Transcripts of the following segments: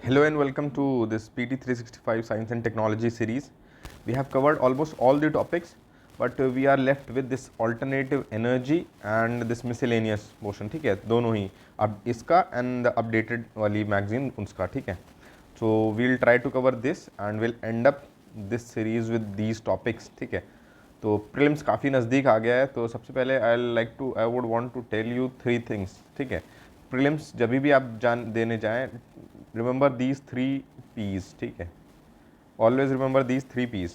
Hello and welcome to this PT 365 Science and Technology series. We have covered almost all the topics, but we are left with this alternative energy and this miscellaneous motion. ठीक है, दोनों ही अब इसका and the updated वाली magazine उसका. ठीक है, so we'll try to cover this and we'll end up this series with these topics. ठीक है, तो प्रीलिम्स काफ़ी नज़दीक आ गया है, तो सबसे पहले I would want to tell you 3 things. ठीक है, प्रीलिम्स जब भी आप जान देने जाएं, रिमेंबर दीज 3 पीज. ठीक है, ऑलवेज रिमेंबर दीज 3 पीज.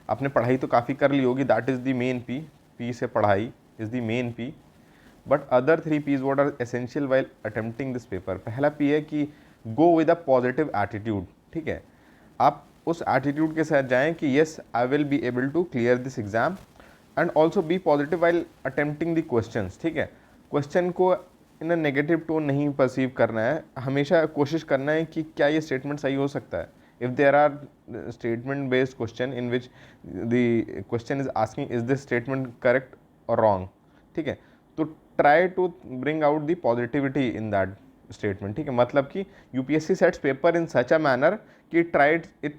आपने पढ़ाई तो काफ़ी कर ली होगी, that is the main P. P से पढ़ाई is the main P, but other 3 Ps what are essential while attempting this paper. पहला पी है कि go with a positive attitude. ठीक है, आप उस एटीट्यूड के साथ जाएं कि yes I will be able to clear this exam, and also be positive while attempting the questions. ठीक है, क्वेश्चन को इन अ नेगेटिव टोन नहीं परसीव करना है, हमेशा कोशिश करना है कि क्या ये स्टेटमेंट सही हो सकता है. If there are statement based question in which the question is asking is this statement correct और रॉन्ग. ठीक है, तो try to bring out the positivity in that statement. ठीक है, मतलब कि UPSC sets paper in such a manner कि it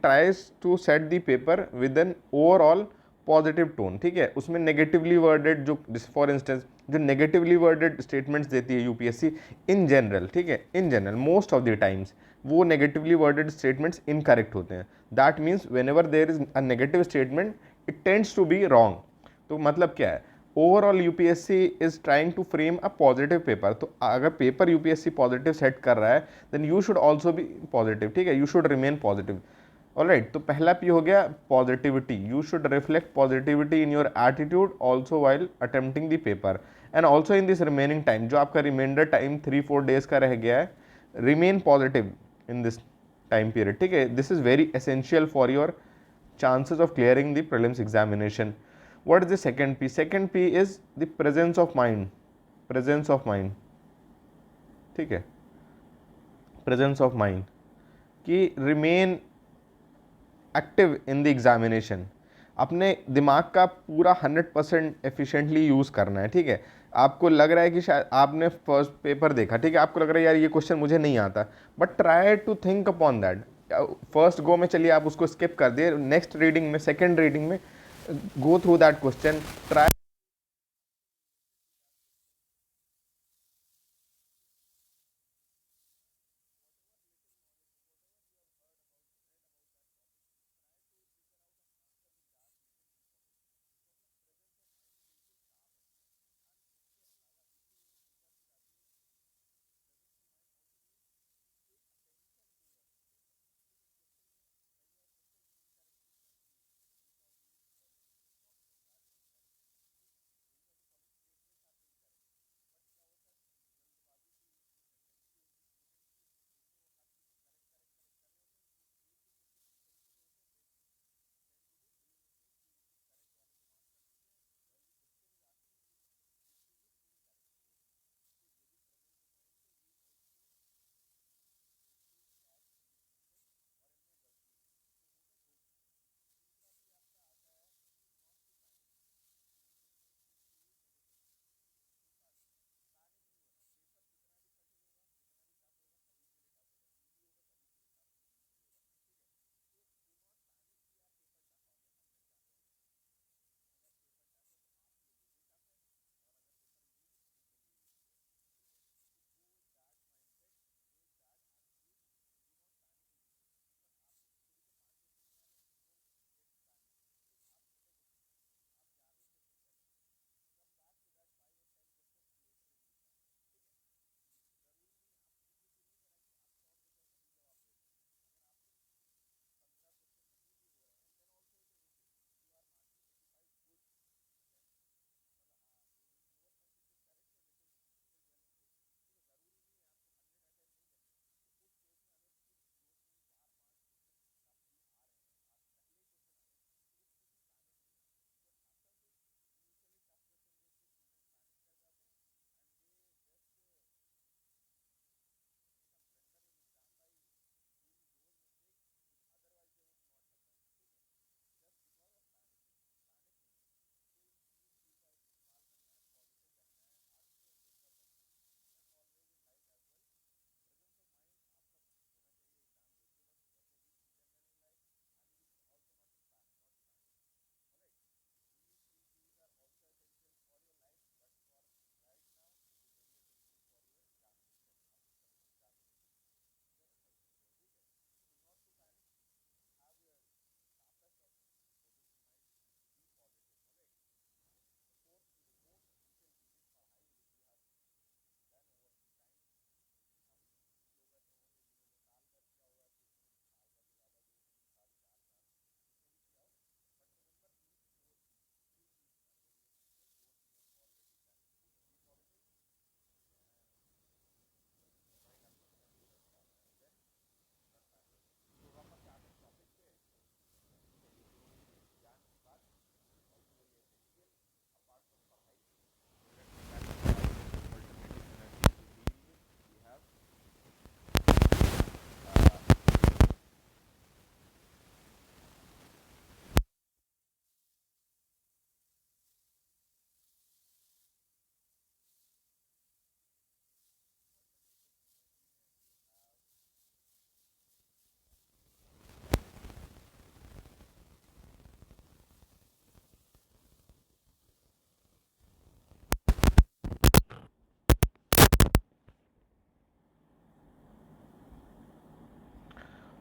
tries to set the paper with an overall positive tone. ठीक है, उसमें नेगेटिवली वर्डेड जो फॉर इंस्टेंस जो नेगेटिवली वर्डेड स्टेटमेंट्स देती है यूपीएससी इन जनरल, ठीक है, in general most of the times वो नेगेटिवली वर्डेड स्टेटमेंट्स इनकरेक्ट होते हैं. That means whenever there is a negative statement it tends to be wrong. तो मतलब क्या है, overall UPSC is trying to frame a positive paper. तो अगर paper UPSC positive set कर रहा है then you should also be positive. ठीक है, you should remain positive. Alright, तो पहला पी हो गया positivity. You should reflect positivity in your attitude also while attempting the paper and also in this remaining time. जो आपका reminder time 3-4 days का रह गया है, remain positive in this time period. ठीक है, this is very essential for your chances of clearing the prelims examination. What is the second P? Second P is the presence of mind. Presence of mind. ठीक है, presence of mind कि remain active in the examination. अपने दिमाग का पूरा 100% efficiently use करना है. ठीक है, आपको लग रहा है कि शायद आपने फर्स्ट पेपर देखा, ठीक है, आपको लग रहा है यार ये क्वेश्चन मुझे नहीं आता, but try to think upon that. First go में चलिए आप उसको स्किप कर दिए, नेक्स्ट रीडिंग में, सेकेंड रीडिंग में go through that question. Try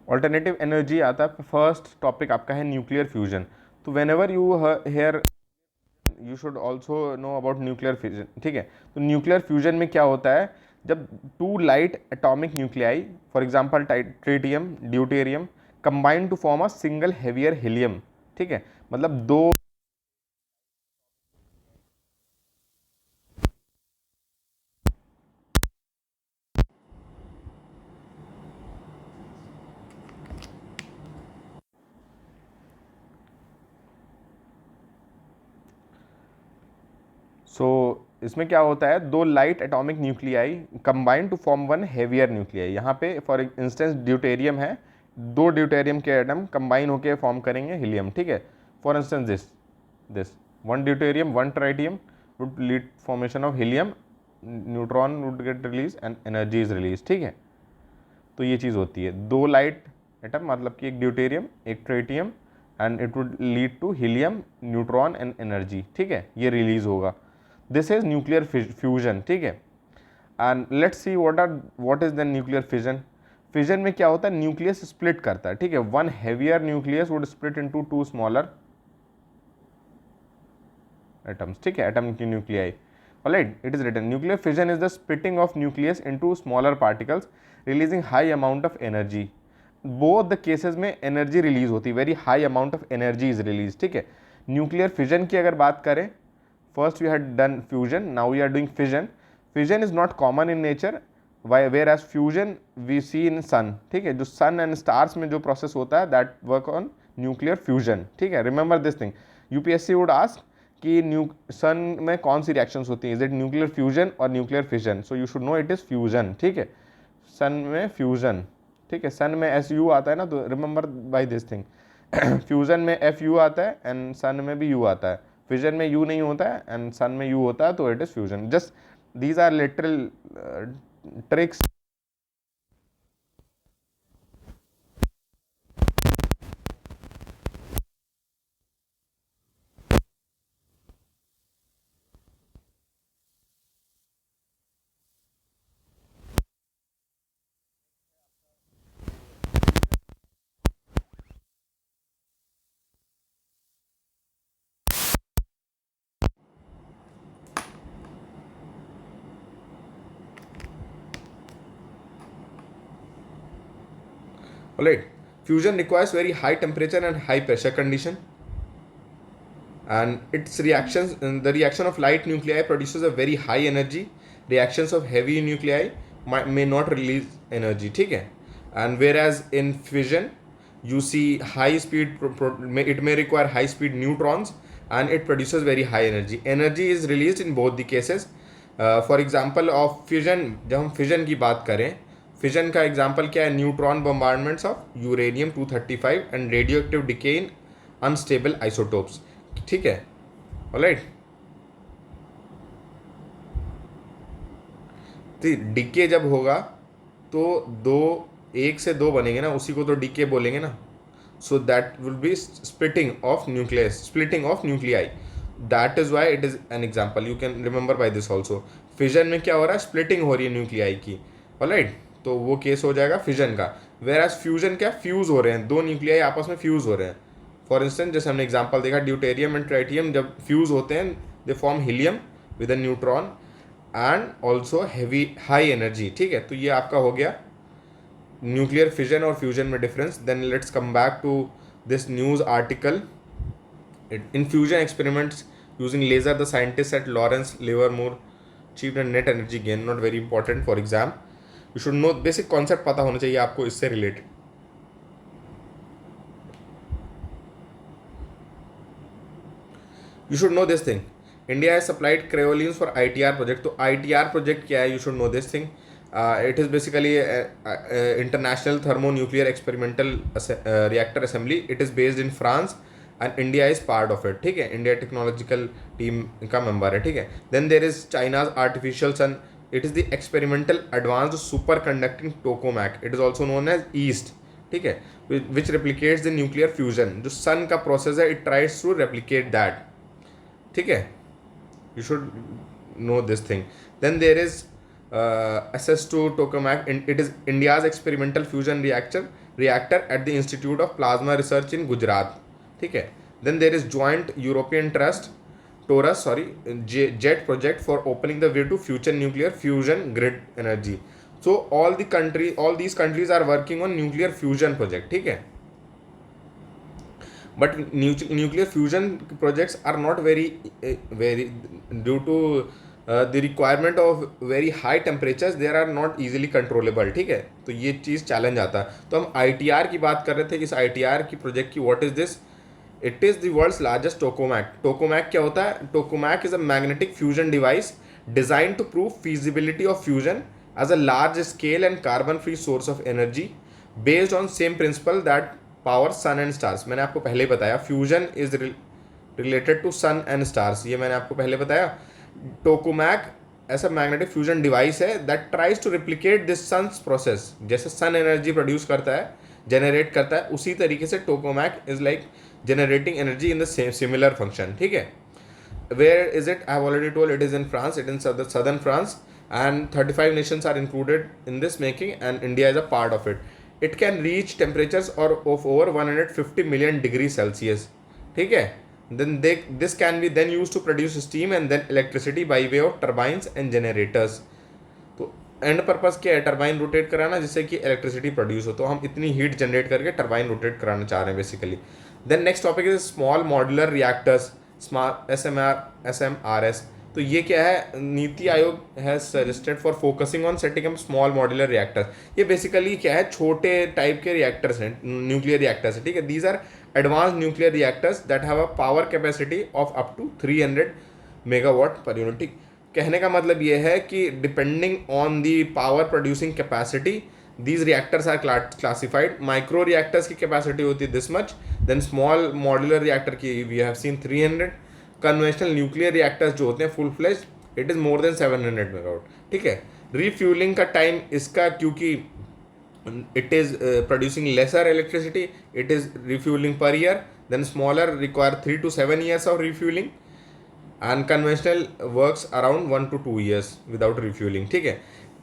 alternative energy आता है, फर्स्ट टॉपिक आपका है न्यूक्लियर फ्यूजन। तो whenever you hear you should also know about nuclear fusion, ठीक है। तो न्यूक्लियर फ्यूजन में क्या होता है, जब two light atomic nuclei, for example tritium deuterium, combine to form a single heavier helium, ठीक है। मतलब दो इसमें क्या होता है, दो light atomic nuclei combine to form one heavier nuclei. यहाँ पे फॉर इंस्टेंस ड्यूटेरियम है, दो ड्यूटेरियम के एटम कंबाइन होकर फॉर्म करेंगे हीलियम, ठीक है। For instance this one deuterium one tritium would lead formation of helium, neutron would get release and energy is release, ठीक है। तो ये चीज़ होती है, दो लाइट एटम मतलब कि एक ड्यूटेरियम एक tritium, and it would lead to helium neutron and energy, ठीक है, ये रिलीज होगा। दिस इज न्यूक्लियर फ्यूजन, ठीक है। And let's see what is the nuclear fission. Fission में क्या होता है, न्यूक्लियस स्प्लिट करता है, ठीक है। One heavier nucleus would split into two smaller atoms, ठीक है, एटम की न्यूक्लियाई। Alright, it is written nuclear fission is the splitting of nucleus into smaller particles releasing high amount of energy. Both the cases में energy release होती है, very high amount of energy is release, ठीक है। Nuclear fission की अगर बात करें, first we had done fusion, now we are doing fission. Fission is not common in nature, whereas fusion we see in sun, ठीक है। जो sun and stars में जो process होता है that work on nuclear fusion, ठीक है। remember this thing, UPSC would ask कि sun में कौन सी reactions होती हैं, is it nuclear fusion or nuclear fission, so you should know it is fusion, ठीक है। sun में fusion, ठीक है, sun में SU आता है ना, तो remember by this thing fusion में FU आता है and sun में भी U आता है, फिजन में यू नहीं होता है एंड सन में यू होता है, तो it is fusion. Just these are literal tricks. Alright, fusion requires very high temperature and high pressure condition, and its reactions, the reaction of light nuclei produces a very high energy. Reactions of heavy nuclei may not release energy, ठीक है। And whereas in fission you see high speed, it may require high speed neutrons and it produces very high energy. Energy is released in both the cases. For example of fission, जब हम fission की बात करें, fission का example क्या है, neutron bombardments of uranium 235 and radioactive decay in unstable isotopes, ठीक है। ऑलराइट, डिके जब होगा तो एक से दो बनेंगे ना, उसी को तो डिके बोलेंगे ना। So that will be splitting of nucleus, splitting of nuclei, that is why it is an example, you can remember by this also. Fission में क्या हो रहा है, स्प्लिटिंग हो रही है न्यूक्लियाई की, ऑलराइट, तो वो केस हो जाएगा फिजन का। वेराज फ्यूजन क्या, फ्यूज हो रहे हैं, दो न्यूक्लियाई आपस में फ्यूज हो रहे हैं। फॉर इंस्टेंस जैसे हमने एग्जांपल देखा, ड्यूटेरियम एंड ट्राइटियम जब फ्यूज होते हैं they form helium with a neutron and also heavy high energy, ठीक है। तो ये आपका हो गया न्यूक्लियर फिजन और फ्यूजन में difference. Then let's come back to this news article. In fusion experiments using laser the scientist at Lawrence Livermore achieved a net energy gain, not very important for exam. You should know basic concept, पता होना चाहिए आपको इससे related. You should know this thing. India has supplied cryolines for ITR project. तो ITR project क्या है? You should know this thing. It is basically International Thermonuclear Experimental Reactor Assembly. It is based in France and India is part of it. ठीक है, India Technological Team का member है, ठीक है। Then there is China's Artificial Sun. It is the experimental advanced superconducting tokamak. It is also known as EAST. ठीक है, which replicates the nuclear fusion. जो sun का process है, it tries to replicate that. ठीक है, you should know this thing. Then there is SS2 tokamak, it is India's experimental fusion reactor at the Institute of Plasma Research in Gujarat. ठीक है. Then there is joint European Torus JET project for opening the way to future nuclear fusion grid energy. So all these countries are working on nuclear fusion project. ठीक है. But nuclear fusion projects are not very due to the requirement of very high temperatures, they are not easily controllable. ठीक है. तो ये चीज़ challenge आता है. तो हम ITR की बात कर रहे थे. इस ITR की प्रोजेक्ट की what is this? It is the world's largest tokamak. Tokamak क्या होता है? Tokamak is a magnetic fusion device design to prove feasibility of fusion as a large scale and carbon free source of energy based on same principle that power sun and stars. मैंने आपको पहले बताया fusion is related to sun and stars. ये मैंने आपको पहले बताया. Tokamak ऐसा मैग्नेटिक फ्यूजन डिवाइस है that tries to replicate this sun's process. जैसे सन एनर्जी प्रोड्यूस करता है, जनरेट करता है, उसी तरीके से tokamak is like generating energy in the same similar function. ठीक है. Where is it? I have already told it is in France. It in southern France and 35 nations are included in this making and India is a part of it. It can reach temperatures of over 150 million degrees Celsius. ठीक है. Then this can be then used to produce steam and then electricity by way of turbines and generators. तो and purpose क्या है? Turbine rotate कराना जिससे कि electricity produce हो. तो हम इतनी हीट जनरेट करके टर्बाइन रोटेट कराना चाह रहे हैं basically. Then next topic is small modular reactors, SMRS. तो ये क्या है? Niti Aayog has suggested for focusing on setting up small modular reactors. ये बेसिकली क्या है? छोटे टाइप के रिएक्टर्स हैं, न्यूक्लियर रिएक्टर्स है. ठीक है. These are advance nuclear reactors that have a power capacity of up to 300 megawatt per unit. ठीक. कहने का मतलब ये है कि depending on the power producing capacity these reactors are classified. Micro reactors की कैपेसिटी होती है this much, then small modular reactor की we have seen 300. Conventional nuclear reactors जो होते हैं full fledge it is more than 700 megawatt. ठीक है. रीफ्यूलिंग का टाइम इसका क्योंकि it is producing lesser electricity, it is refueling per year. Then smaller require 3 to 7 years of refueling and conventional works around 1 to 2 years without refueling. ठीक है.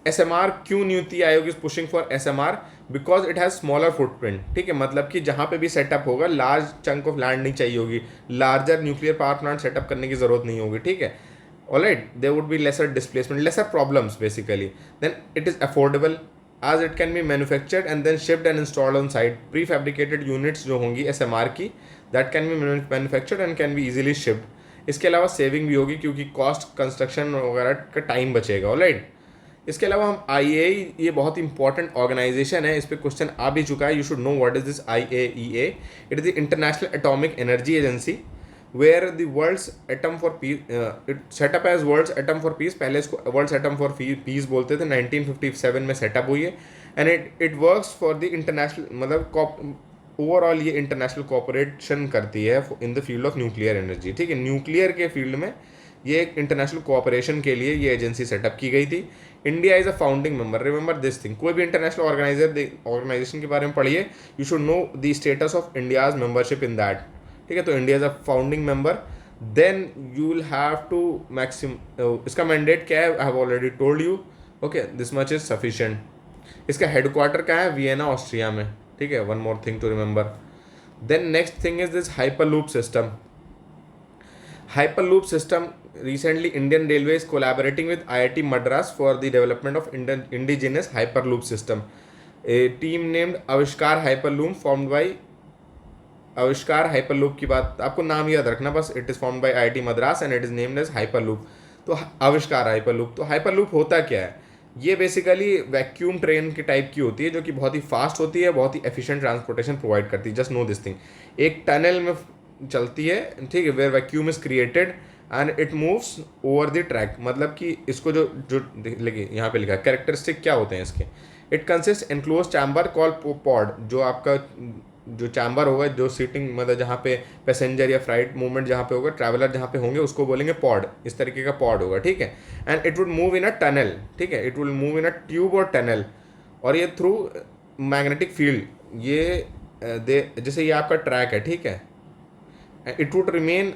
SMR, क्यों Niti Aayog is pushing for SMR? Because it has smaller footprint. ठीक है. मतलब कि जहाँ पे भी सेटअप होगा लार्ज चंक ऑफ लैंड नहीं चाहिए होगी, larger nuclear power plant setup करने की जरूरत नहीं होगी. ठीक है. Alright. There would be lesser displacement, lesser problems basically. Then it is affordable आज it can be manufactured and then shipped and installed on site. Prefabricated units जो होंगी SMR की that can be manufactured and can be easily shipped. इसके अलावा saving भी होगी क्योंकि cost construction वगैरह का टाइम बचेगा. ऑलराइट. इसके अलावा हम IAEA, ये बहुत इंपॉर्टेंट ऑर्गेनाइजेशन है, इस पर क्वेश्चन आ भी चुका है. You should know what is this IAEA. It is the international atomic energy agency where the world's atom for peace, it setup as world's atom for peace. पहले इसको वर्ल्ड्स एटम फॉर पीस बोलते थे. 1957 में setup हुई है and it works for the international, मतलब overall ये international cooperation करती है in the field of nuclear energy. ठीक है. न्यूक्लियर के फील्ड में ये एक इंटरनेशनल कोऑपरेशन के लिए ये एजेंसी सेटअप की गई थी. India is a founding member. Remember this thing. कोई भी इंटरनेशनल ऑर्गेनाइजेशन के बारे में पढ़िए, you should know the status of India's membership in that. ठीक है. तो India is a founding member. Then you will have to maximum, इसका मैंडेट क्या है? I have already told you. Okay. This much is sufficient. इसका headquarter कहाँ है? Vienna, Austria में. ठीक है. One more thing to remember. Then next thing is this hyperloop system. Hyperloop system, recently Indian Railway is collaborating with IIT Madras for the development of indigenous Hyperloop system. A team named Avishkar Hyperloop formed by Avishkar Hyperloop की बात आपको नाम याद रखना बस. It is formed by IIT Madras and it is named as Hyperloop. तो आविष्कार Hyperloop. तो Hyperloop होता क्या है? ये बेसिकली वैक्यूम ट्रेन के टाइप की होती है जो कि बहुत ही फास्ट होती है, बहुत ही एफिशिएंट ट्रांसपोर्टेशन प्रोवाइड करती है. Just know this thing. एक टनल में चलती है. ठीक है. Where vacuum is created and it moves over the track. मतलब कि इसको जो जो देखिए यहाँ पे लिखा है कैरेक्टरिस्टिक क्या होते हैं इसके. It consist enclose chamber call pod. जो आपका जो चैम्बर होगा, जो सीटिंग मतलब जहाँ पे पैसेंजर या फ्लाइट मूवमेंट जहाँ पे होगा, ट्रैवलर जहाँ पे होंगे उसको बोलेंगे पॉड. इस तरीके का पॉड होगा. ठीक है. And it would move in a tunnel. ठीक है. It will move in a tube और टनल. और ये थ्रू मैग्नेटिक फील्ड, ये जैसे ये आपका ट्रैक है. ठीक है. It would remain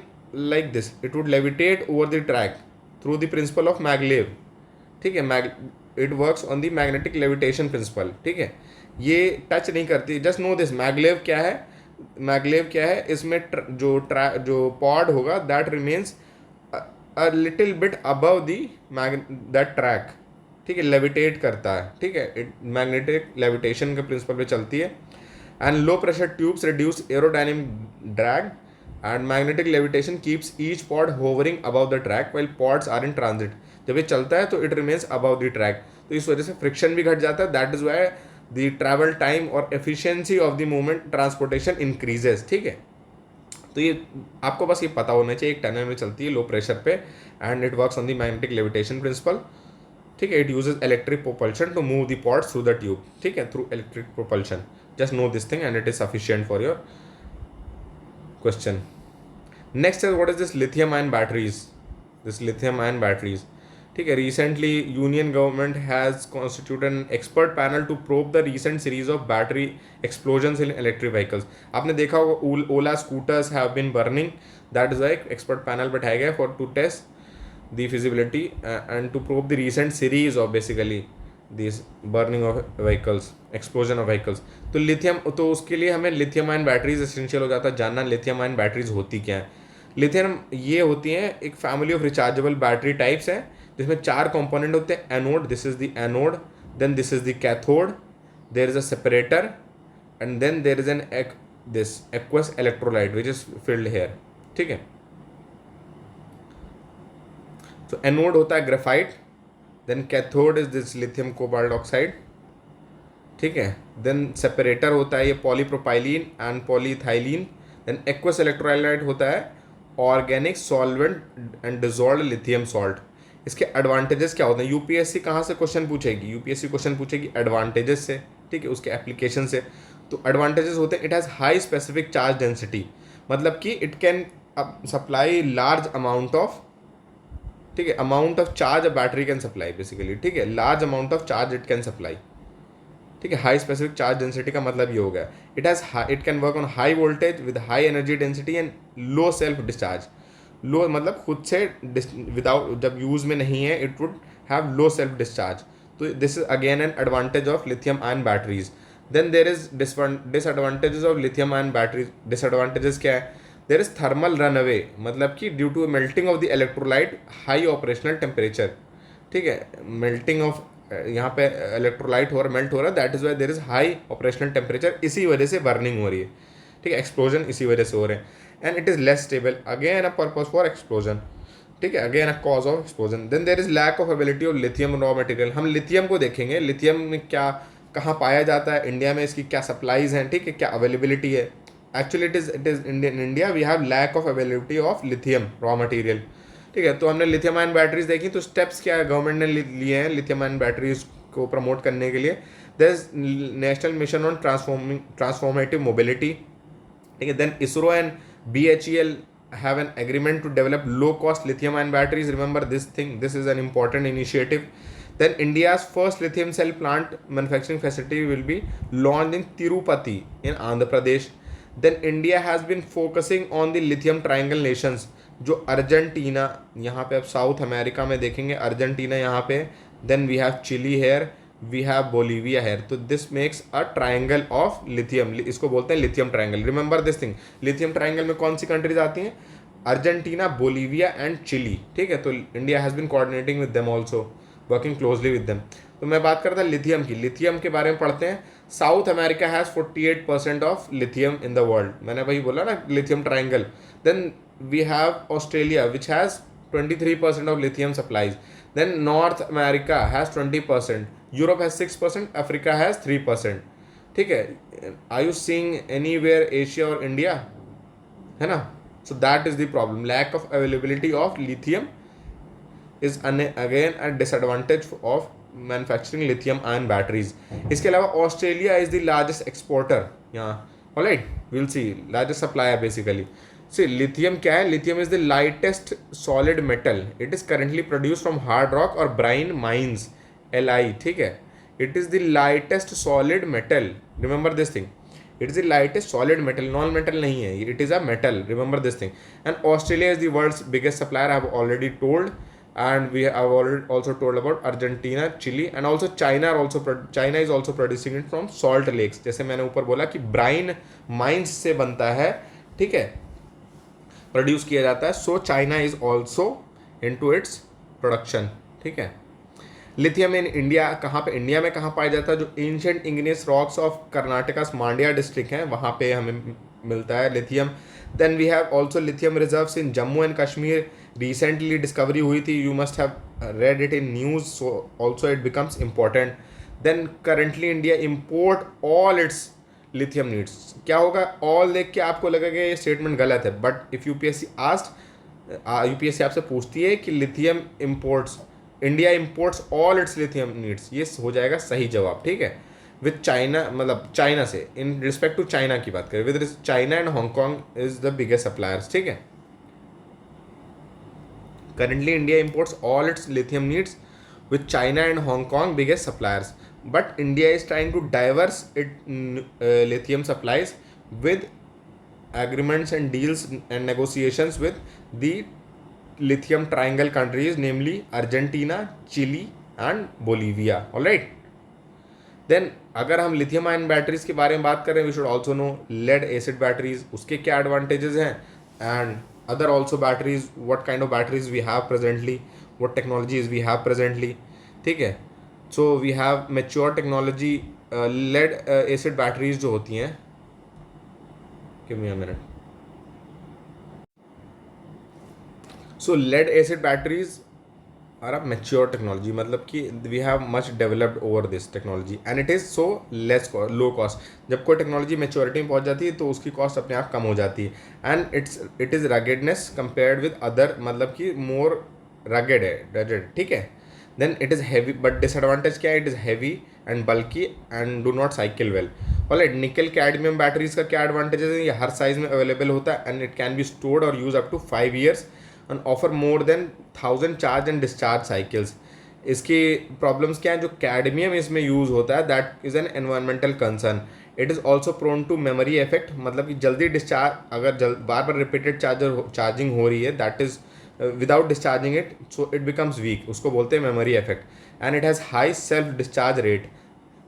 like this. It would levitate over the track through the principle of maglev. ठीक है, it works on the magnetic levitation principle, ठीक है, ये टच नहीं करती। जस्ट नो दिस, मैगलेव क्या है, मैगलेव क्या है, इसमें जो पॉड होगा that remains a little bit above the that track, ठीक है, लेविटेट करता है, ठीक है, इट मैग्नेटिक लेविटेशन के प्रिंसिपल पे चलती है। And low pressure tubes reduce aerodynamic drag and magnetic levitation keeps each pod hovering above the track while pods are in transit. जब ये चलता है तो it remains above the track, तो इस वजह से फ्रिक्शन भी घट जाता है, that is why the travel time और efficiency of the movement transportation increases, ठीक है। तो ये आपको बस ये पता होना चाहिए, एक टनल में चलती है लो प्रेशर पे and it works on the magnetic levitation principle, ठीक है। It uses electric propulsion to move the pods through the tube, ठीक है, through electric propulsion. Just know this thing and it is sufficient for your question. Next is what is this lithium ion batteries, this lithium ion batteries, ठीक है। Recently union government has constituted an expert panel to probe the recent series of battery explosions in electric vehicles. आपने देखा होगा Ola scooters have been burning, that is why expert panel बैठाया गया for to test the feasibility and to probe the recent series of basically these burning of vehicles, explosion of vehicles। तो lithium, तो उसके लिए हमें लिथियम आयन बैटरीज एसेंशियल हो जाता है, जानना लिथियम आयन बैटरीज होती क्या है। लिथियम ये होती हैं एक family of rechargeable battery types हैं जिसमें 4 कंपोनेंट होते हैं। Anode, this is the anode, then this is the cathode, there is a separator and then there is an this aqueous electrolyte which is filled here, ठीक है। तो anode होता है graphite, then cathode is this lithium cobalt oxide, ठीक है। Then separator होता है ये polypropylene and polyethylene, then aqueous electrolyte होता है organic solvent and dissolved lithium salt. इसके एडवांटेजेस क्या होते हैं, यूपीएससी कहाँ से क्वेश्चन पूछेगी, यूपीएससी क्वेश्चन पूछेगी एडवांटेजेस से, ठीक है, उसके एप्लीकेशन से। तो एडवांटेजेस होते हैं, it has high specific charge density, मतलब कि it can supply large amount of, ठीक है, amount of charge a battery can supply basically, ठीक है, large amount of charge it can supply, ठीक है। हाई स्पेसिफिक चार्ज डेंसिटी का मतलब ये हो गया it can work on high voltage with high energy density and low self discharge. Low मतलब खुद से विदाउट, जब यूज में नहीं है it would have low self discharge. तो this is again an advantage of lithium ion batteries. Then there is disadvantages of lithium ion batteries. Disadvantages क्या है, there is thermal runaway, मतलब कि due to melting of the electrolyte high operational temperature, ठीक है, melting of यहाँ पे electrolyte हो रहा, मेल्ट हो रहा है, that is why there is high operational temperature, इसी वजह से बर्निंग हो रही है, ठीक है, एक्सप्लोजन इसी वजह से हो रहे हैं। And it is less stable, again a purpose for explosion, ठीक है, again a cause of explosion. Then there is lack of availability of lithium raw material. हम लिथियम को देखेंगे, लिथियम में क्या कहाँ पाया जाता है, इंडिया में इसकी क्या सप्लाईज हैं, ठीक है, क्या अवेलेबिलिटी है। Actually it is in India we have lack of availability of lithium raw material, ठीक है। तो हमने लिथियम आयन बैटरीज देखी, तो स्टेप्स क्या है गवर्नमेंट ने लिए हैं लिथियम आयन बैटरीज को प्रमोट करने के लिए। There is national mission on transformative mobility, ठीक है। Then ISRO and BHEL have an agreement to develop low cost lithium ion batteries. Remember this thing, this is an important initiative. Then India's first lithium cell plant manufacturing facility will be launched in Tirupati in Andhra Pradesh. Then India has been focusing on the lithium triangle nations, जो Argentina, यहाँ पे अब south America में देखेंगे Argentina यहाँ पे, then we have Chile here, we have Bolivia here. तो this makes a triangle of lithium, इसको बोलते हैं lithium triangle. Remember this thing, lithium triangle में कौन सी कंट्रीज आती हैं, अर्जेंटीना, बोलीविया एंड चिली, ठीक है। तो India has been coordinating with them also, working closely with them. तो मैं बात करता लिथियम की, लिथियम के बारे में पढ़ते हैं। South America has 48% of lithium in the world, मैंने वही बोला ना lithium triangle. Then we have Australia which has 23% of lithium supplies. Then North America has 20%, Europe has 6%, Africa has 3%, ठीक है। Are you seeing anywhere Asia or India, है ना। So that is the problem, lack of availability of lithium is again a disadvantage of manufacturing lithium ion batteries. इसके अलावा Australia is the largest exporter यहाँ, alright, we'll see, largest supplier basically. See, lithium क्या है, lithium is the lightest solid metal. It is currently produced from hard rock or brine mines, Li, ठीक है। It is the lightest solid metal. Remember this thing. It is the lightest solid metal, non metal नहीं है, it is a metal. Remember this thing. And Australia is the world's biggest supplier. I have already told. and we have already also told about Argentina, Chile, and also China is also producing it from salt lakes. जैसे मैंने ऊपर बोला कि Bryan mines से बनता है, ठीक है, प्रोड्यूस किया जाता है. So China is also into its production, ठीक है. लिथियम इन इंडिया कहाँ पे, इंडिया में कहाँ पाया जाता है? जो ancient igneous rocks of Karnataka Mandya district है वहाँ पे हमें मिलता है lithium. Then we have also lithium reserves in Jammu and Kashmir. Recently discovery हुई थी, you must have read it in news, so also it becomes important. Then currently India import all its lithium needs. क्या होगा? All देख के आपको लगेगा ये statement गलत है, बट इफ़ यूपीएससी आपसे पूछती है कि lithium imports, India imports all its lithium needs, ये हो जाएगा सही जवाब, ठीक है. विद चाइना, मतलब चाइना से, इन रिस्पेक्ट टू चाइना की बात करें, with China and Hong Kong is the biggest suppliers, ठीक है. Currently, India imports all its lithium needs, with China and Hong Kong biggest suppliers. But India is trying to diverse its lithium supplies with agreements and deals and negotiations with the lithium triangle countries, namely Argentina, Chile, and Bolivia. All right. Then अगर हम lithium ion batteries के बारे में बात करें, we should also know lead acid batteries, उसके क्या advantages हैं, and other also batteries, what kind of batteries we have presently, what technologies we have presently, ठीक है. so we have mature technology, lead acid batteries जो होती हैं, give me a minute. so lead acid batteries are a mature technology, मतलब कि we have much developed over this technology and it is so low cost. जब कोई technology maturity में पहुंच जाती है तो उसकी कॉस्ट अपने आप कम हो जाती है, and it is ruggedness compared with other, मतलब कि मोर रगेड, ठीक है. Then it is heavy, but disadvantage क्या है? It is heavy and bulky and do not cycle well. Alright. Nickel cadmium batteries का क्या एडवांटेजेस है? ये हर साइज में अवेलेबल होता है and it can be stored और use up to 5 years and offer more than 1000 charge and discharge cycles. इसकी problems क्या हैं? जो कैडमियम इसमें यूज़ होता है that is an environmental concern. It is also prone to memory effect, मतलब कि जल्दी डिस्चार्ज, अगर बार बार रिपीटेड चार्जिंग हो रही है, that is without discharging it, so it becomes week, उसको बोलते हैं memory effect. And it has high self discharge rate.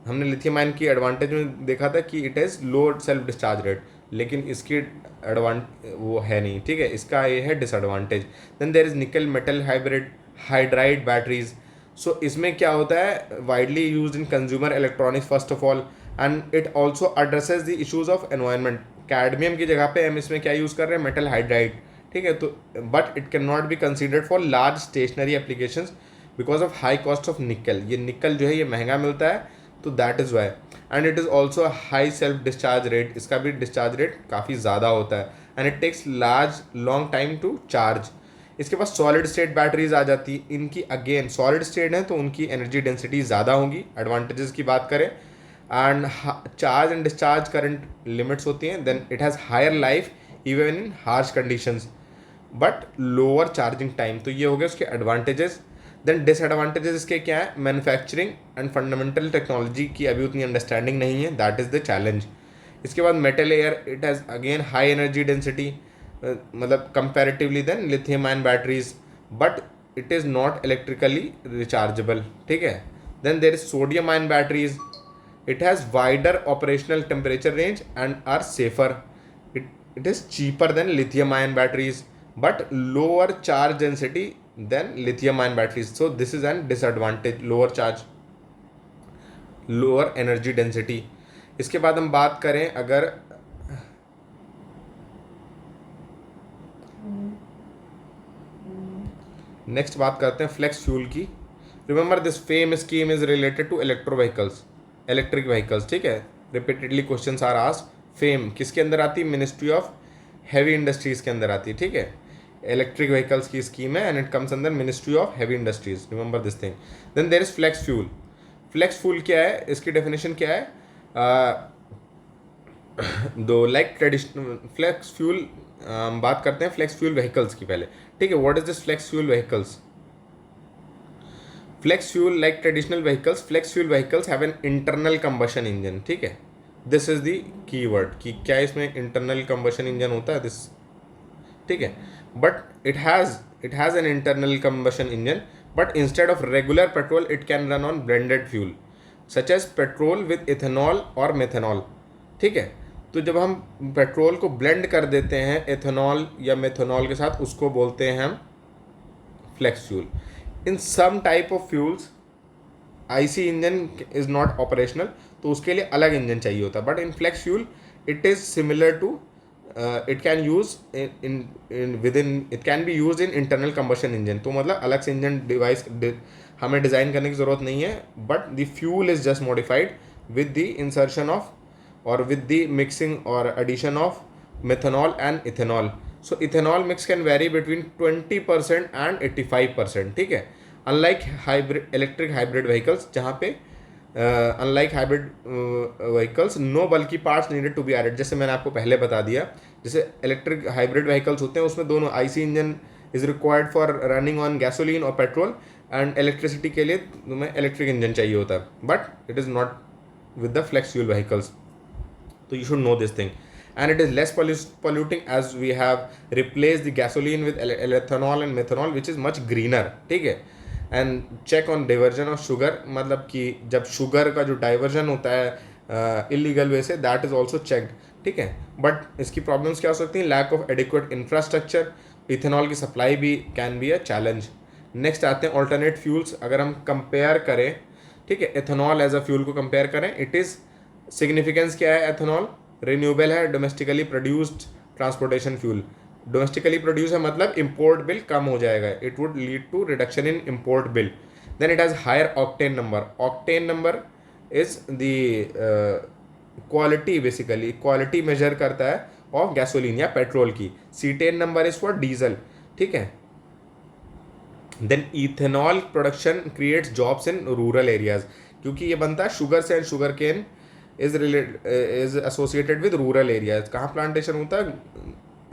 हमने लिथियम आयन की एडवांटेज में देखा था कि it has low self discharge rate, लेकिन इसकी वो है नहीं, ठीक है. इसका ये है disadvantage. Then there is nickel metal hydride batteries. So इसमें क्या होता है? Widely used in consumer electronics first of all, and it also addresses the issues of environment. Cadmium की जगह पे हम इसमें क्या यूज़ कर रहे हैं? मेटल हाइड्राइड, ठीक है. तो but it can not be considered for large stationary applications because of high cost of nickel. ये निकल जो है ये महंगा मिलता है, तो that is why. And it is also high self discharge rate, इसका भी डिस्चार्ज रेट काफ़ी ज़्यादा होता है, and it takes long time to charge. इसके पास सॉलिड स्टेट बैटरीज आ जाती, इनकी अगेन सॉलिड स्टेट है तो उनकी एनर्जी डेंसिटी ज़्यादा होगी. एडवांटेजेस की बात करें, and charge and discharge current limits होती हैं. Then it has higher life even in harsh conditions but lower charging time. तो ये हो गए उसके एडवांटेजेस. देन डिसएडवांटेजेस इसके क्या है? मैन्युफैक्चरिंग एंड फंडामेंटल टेक्नोलॉजी की अभी उतनी अंडरस्टैंडिंग नहीं है, दैट इज़ द चैलेंज. इसके बाद metal air, it has again high energy density, मतलब comparatively than lithium ion batteries, but it is not electrically rechargeable, ठीक है. Then there is sodium ion batteries, it has wider operational temperature range and are safer. It is cheaper than lithium ion batteries but lower charge density than lithium ion batteries. So this is an disadvantage, lower charge, lower energy density. इसके बाद हम बात करें अगर next बात करते हैं flex fuel की. Remember this FAME scheme is related to electric vehicles, ठीक है. Repeatedly questions are asked. FAME किसके अंदर आती है? मिनिस्ट्री ऑफ हैवी इंडस्ट्रीज के अंदर आती है, ठीक है. इलेक्ट्रिक व्हीकल्स की स्कीम है एंड इट कम्स अंदर ministry of heavy industries. Remember this thing. Then there is flex fuel. Flex fuel क्या है? इसकी डेफिनेशन क्या है? दो लाइक ट्रेडिशनल फ्लेक्स फ्यूल, बात करते हैं फ्लेक्स फ्यूल व्हीकल्स की पहले, ठीक है. What is this flex fuel vehicles? Flex fuel like traditional vehicles, flex fuel vehicles have an internal combustion engine, ठीक है. दिस इज द कीवर्ड कि क्या इसमें इंटरनल कंबशन इंजन होता है, दिस, ठीक है. But it has it has an internal combustion engine, but instead of regular petrol it can run on blended fuel such as petrol with ethanol or methanol. ठीक है, तो जब हम petrol को ब्लेंड कर देते हैं एथेनॉल या मेथनॉल के साथ, उसको बोलते हैं हम flex fuel. In some type of fuels IC engine is not operational, तो उसके लिए अलग इंजन चाहिए होता है. But in flex fuel it is similar to, it can use it can be use in internal combustion engine. तो मतलब अलग से इंजन डिवाइस हमें डिज़ाइन करने की ज़रूरत नहीं है, but the fuel is just modified with the insertion of और विद द मिक्सिंग और addition of methanol and ethanol. So ethanol mix can vary between 20% and 85%. ठीक है, unlike hybrid electric hybrid vehicles, जहाँ पे unlike hybrid vehicles no bulky parts needed to be added. जैसे मैंने आपको पहले बता दिया, जैसे इलेक्ट्रिक हाइब्रिड व्हीकल्स होते हैं उसमें दोनों IC engine is required for running on gasoline और पेट्रोल, एंड इलेक्ट्रिसिटी के लिए तुम्हें इलेक्ट्रिक इंजन चाहिए होता है, but it is not with the flex fuel vehicles. तो you should know this thing, and it is less polluting as we have replaced the gasoline with ethanol and methanol, which is much greener. ठीक है, and check on diversion of sugar, मतलब कि जब sugar का जो diversion होता है illegal वे से, दैट इज ऑल्सो चेकड. ठीक है, बट इसकी प्रॉब्लम्स क्या हो सकती हैं? Lack of adequate infrastructure, ethanol की सप्लाई भी can be a challenge. Next आते हैं ऑल्टरनेट फ्यूल्स. अगर हम कंपेयर करें, ठीक है, एथेनॉल एज अ फ्यूल को कंपेयर करें, इट इज़ सिग्निफिकेंस क्या है? एथेनॉल रिन्यूएबल है, domestically produced transportation fuel. Domestically produce है मतलब इम्पोर्ट बिल कम हो जाएगा, it would lead to reduction in import bill. Then it has higher octane number. Octane number is the quality, basically quality measure करता है of gasoline या petrol की. Cetane number is for diesel. ठीक है. Then ethanol production creates jobs in rural areas, क्योंकि ये बनता है शुगर से, and sugar cane is associated with rural areas. कहाँ प्लांटेशन होता है?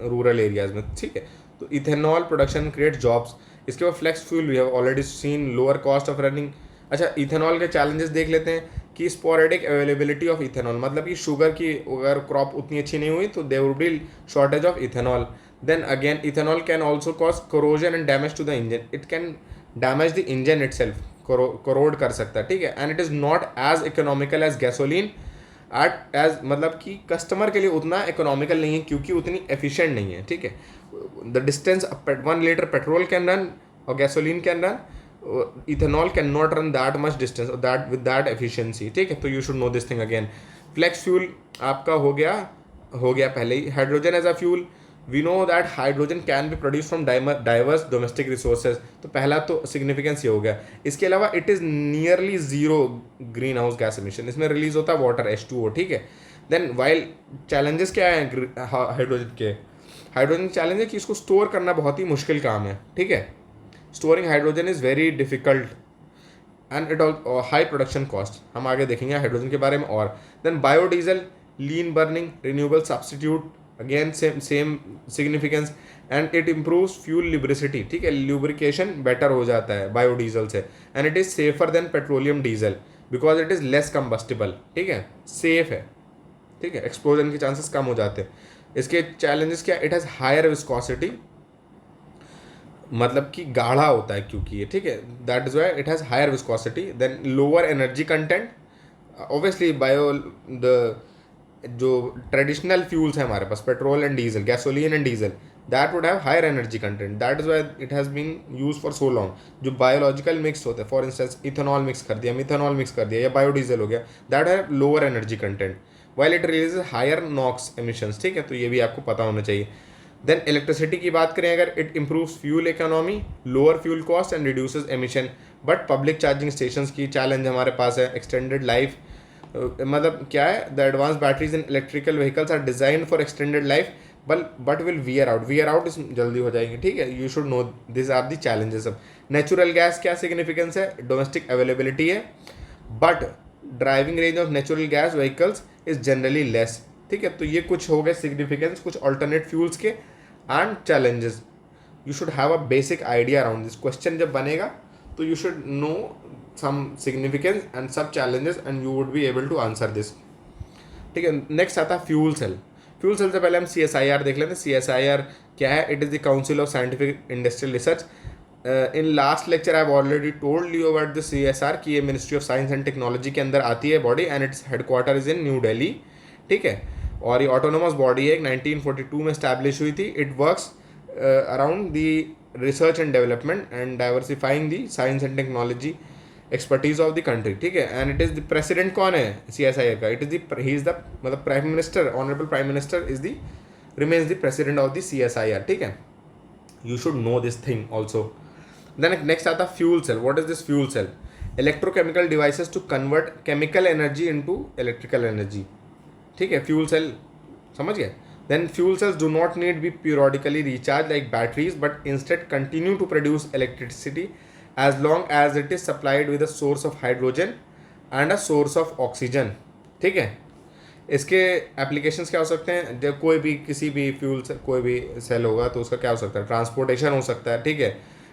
रूरल एरियाज में. ठीक है, तो इथेनॉल प्रोडक्शन क्रिएट जॉब्स. इसके बाद flex fuel we have already seen, lower cost of running. अच्छा, इथेनॉल के चैलेंजेस देख लेते हैं कि स्पोरेडिक अवेलेबिलिटी ऑफ इथेनॉल, मतलब कि शुगर की अगर क्रॉप उतनी अच्छी नहीं हुई तो there would be shortage of ethanol. Then again ethanol can also cause corrosion and damage to the engine. It can damage the engine itself, corrode कर सकता है. ठीक है, and it is not as economical as gasoline at age, मतलब कि customer के लिए उतना इकोनॉमिकल नहीं है क्योंकि उतनी एफिशिएंट नहीं है. ठीक है, the distance 1 litre petrol can run और gasoline can run, ethanol can not run that much distance that with that efficiency. ठीक है, तो you should know this thing. Again flex fuel आपका हो गया पहले ही. Hydrogen as a fuel, we know that hydrogen can be produce from diverse domestic resources. तो पहला तो सिग्निफिकेंस ये हो गया. इसके अलावा it is nearly zero green house gas emission. इसमें रिलीज होता है वाटर, H2O. ठीक है. देन वाइल चैलेंजेस क्या हैं हाइड्रोजन के? हाइड्रोजन चैलेंज है कि इसको स्टोर करना बहुत ही मुश्किल काम है. ठीक है, storing hydrogen is very difficult and it all high production cost. हम आगे देखेंगे हाइड्रोजन के बारे में. और then biodiesel, lean burning, renewable substitute, again same significance, and it improves fuel lubricity. ठीक है, ल्यूब्रिकेशन बेटर हो जाता है बायोडीजल से. And it is safer than petroleum diesel because it is less combustible. ठीक है, सेफ है. ठीक है, एक्सप्लोजन के चांसेस कम हो जाते हैं. इसके चैलेंजेस क्या? इट हैज़ हायर विस्कोसिटी, मतलब कि गाढ़ा होता है क्योंकि ये. ठीक है, that is why it has higher viscosity. Then lower energy content. Obviously जो ट्रेडिशनल फ्यूल्स हैं हमारे पास, petrol and diesel, gasoline and diesel, that would have higher energy content. That is why it has been use for so long. जो biological mix होते हैं, for instance ethanol mix कर दिया, methanol mix कर दिया, या बायोडीजल हो गया, that have lower energy content while it releases higher NOx emissions. ठीक है, तो ये भी आपको पता होना चाहिए. देन इलेक्ट्रिसिटी की बात करें अगर, it improves fuel economy, lower fuel cost and reduces emission. But public charging stations की चैलेंज हमारे पास है. एक्सटेंडेड लाइफ, मतलब क्या है? The advance batteries in electrical vehicles are design for extended life but will wear out जल्दी हो जाएंगे. ठीक है, you should know this are the challenges. अब नेचुरल गैस क्या सिग्निफिकेंस है? डोमेस्टिक अवेलेबिलिटी है, but driving range of natural gas vehicles is generally less. ठीक है, तो ये कुछ हो गए सिग्निफिकेंस कुछ अल्टरनेट फ्यूल्स के and challenges. You should have a basic idea around this. Question जब बनेगा तो you should no some significance and some challenges and you would be able to answer this. ठीक है, नेक्स्ट आता है fuel cell. Fuel cell से पहले हम CSIR देख लेते हैं. CSIR क्या है? It is the council of scientific industrial research. In last lecture I have already told you about the CSR कि ये ministry of science and technology के अंदर आती है body, and its headquarter is in new Delhi. ठीक है, और ये ऑटोनोमस बॉडी है, 1942 में स्टैब्लिश हुई थी. It works around the research and development and diversifying the science and technology expertise of the country. ठीक है, and it is the president कौन है CSIR का? It is the he is the मतलब prime minister, honourable prime minister is the remains the president of the CSIR. ठीक है, you should know this thing also. Then next आता fuel cell. What is this fuel cell? Electrochemical devices to convert chemical energy into electrical energy. ठीक है, fuel cell समझ गए? Then fuel cells do not need be periodically recharged like batteries, but instead continue to produce electricity as long as it is supplied with a source of hydrogen and a source of oxygen. ठीक है, इसके applications क्या हो सकते हैं? जब कोई भी किसी भी फ्यूल से कोई भी सेल होगा तो उसका क्या हो सकता है? ट्रांसपोर्टेशन हो सकता है. ठीक है,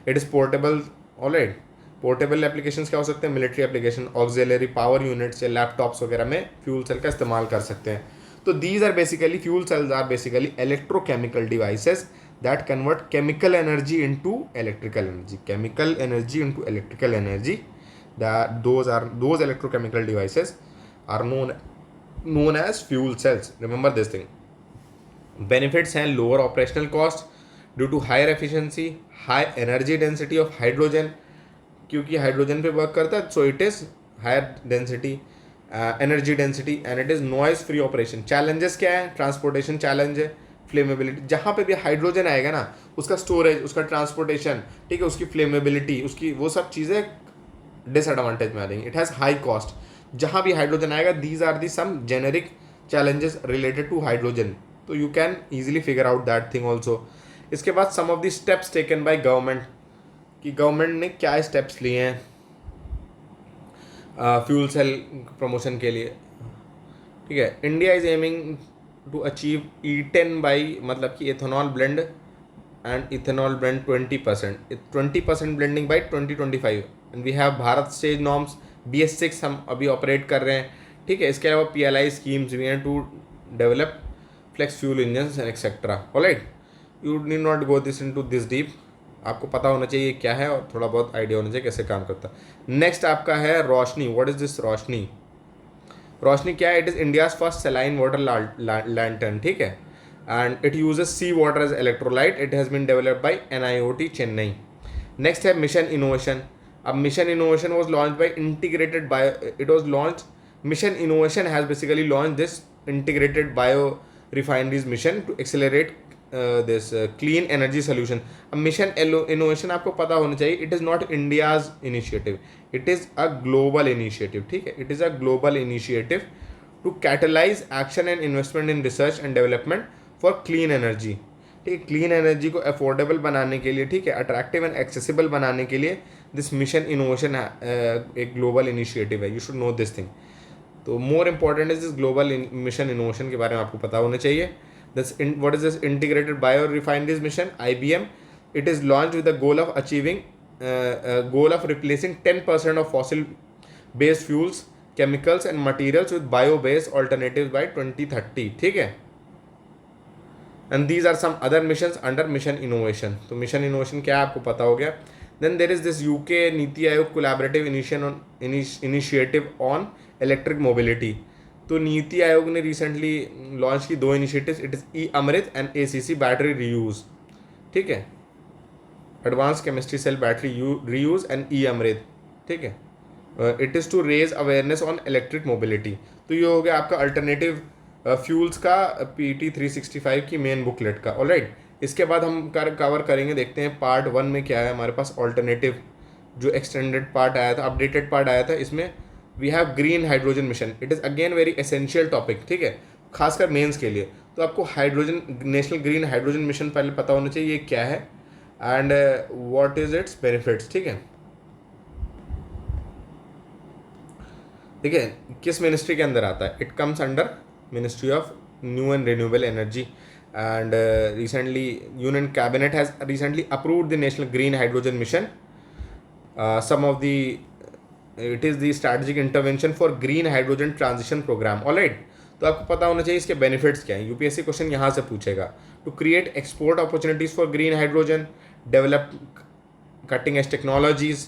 it is portable. Alright, portable applications क्या हो सकते हैं? Military application, auxiliary power units या लैपटॉप्स वगैरह में फ्यूल सेल का इस्तेमाल कर सकते हैं. तो these are basically fuel cells are basically electrochemical devices that convert chemical energy into electrical energy. Chemical energy into electrical energy. Those electrochemical devices are known as fuel cells. Remember this thing. Benefits हैं lower operational cost due to higher efficiency, high energy density of hydrogen, क्योंकि hydrogen पे work करता है, so it is higher density, energy density, and it is noise free operation. Challenges क्या है? Transportation challenge है, flammability. जहाँ पे भी हाइड्रोजन आएगा ना, उसका स्टोरेज, उसका ट्रांसपोर्टेशन, ठीक है, उसकी फ्लेमेबिलिटी, उसकी वो सब चीज़ें डिसएडवांटेज में आ जाएंगी. It has high cost. जहाँ भी हाइड्रोजन आएगा, these are the some generic challenges related to hydrogen. तो you can easily figure out that thing also. इसके बाद some of the steps taken by government, कि गवर्नमेंट ने क्या स्टेप्स लिए हैं फ्यूल सेल प्रमोशन के लिए. ठीक है, India is aiming to achieve E10 by, मतलब कि ethanol blend and ethanol blend 20% blending by 2025. And we have Bharat stage norms BS6 हम अभी ऑपरेट कर रहे हैं. ठीक है, इसके अलावा PLI स्कीम्स भी हैं to develop flex fuel engines and etcetera. Alright, you need not go this into this deep. आपको पता होना चाहिए क्या है और थोड़ा बहुत आइडिया होना चाहिए कैसे काम करता है. नेक्स्ट आपका है Roshni. What is this Roshni? Roshni क्या है? It is India's first saline water lantern. ठीक है, and it uses sea water as electrolyte. It has been developed by NIOT Chennai. Next है मिशन इनोवेशन. अब mission innovation was launched by integrated bio. It was launched. Mission Innovation has basically launched this integrated bio refineries mission to accelerate this clean energy solution. अब Mission Innovation आपको पता होना चाहिए. It is not India's initiative. It is a global initiative. ठीक है, it is a global initiative to catalyze action and investment in research and development for clean energy. ठीक है, clean energy को affordable बनाने के लिए, ठीक है, अट्रैक्टिव एंड एक्सेसिबल बनाने के लिए दिस मिशन इनोवेशन एक ग्लोबल इनिशिएटिव है. You should know this thing. तो more important is this global mission innovation के बारे में आपको पता होना चाहिए. This what is this integrated bio refineries mission IBM. It is launch with the goal of achieving goal of replacing 10% of fossil based fuels, chemicals and materials with bio based alternative by 2030. ठीक है, and these are some other missions under mission innovation. तो mission innovation क्या है आपको पता हो गया. then there is this UK NITI Aayog collaborative initiative on electric mobility. तो नीति आयोग ने recently launch की 2 initiatives. it is E-Amrit and ACC battery reuse. ठीक है, advanced chemistry cell battery reuse and E-Amrit. ठीक है, it is to raise awareness on electric mobility. तो ये हो गया आपका alternative फ्यूल्स का PT 365 की मेन बुकलेट का. ऑलराइट, इसके बाद हम कवर करेंगे, देखते हैं पार्ट 1 में क्या है हमारे पास. ऑल्टरनेटिव जो एक्सटेंडेड पार्ट आया था, अपडेटेड पार्ट आया था, इसमें we have green hydrogen mission. It is again very essential topic. ठीक है, खासकर मेंस के लिए. तो आपको hydrogen national green hydrogen mission पहले पता होना चाहिए ये क्या है and what is its benefits. ठीक है, ठीक है, किस मिनिस्ट्री के अंदर आता है? It comes under Ministry of New and Renewable Energy, and recently Union Cabinet has recently approved the National Green Hydrogen Mission. Some of the it is the strategic intervention for green hydrogen transition program. All right, तो आपको पता होना चाहिए इसके benefits क्या हैं। UPSC question यहाँ से पूछेगा। To create export opportunities for green hydrogen, develop cutting edge technologies,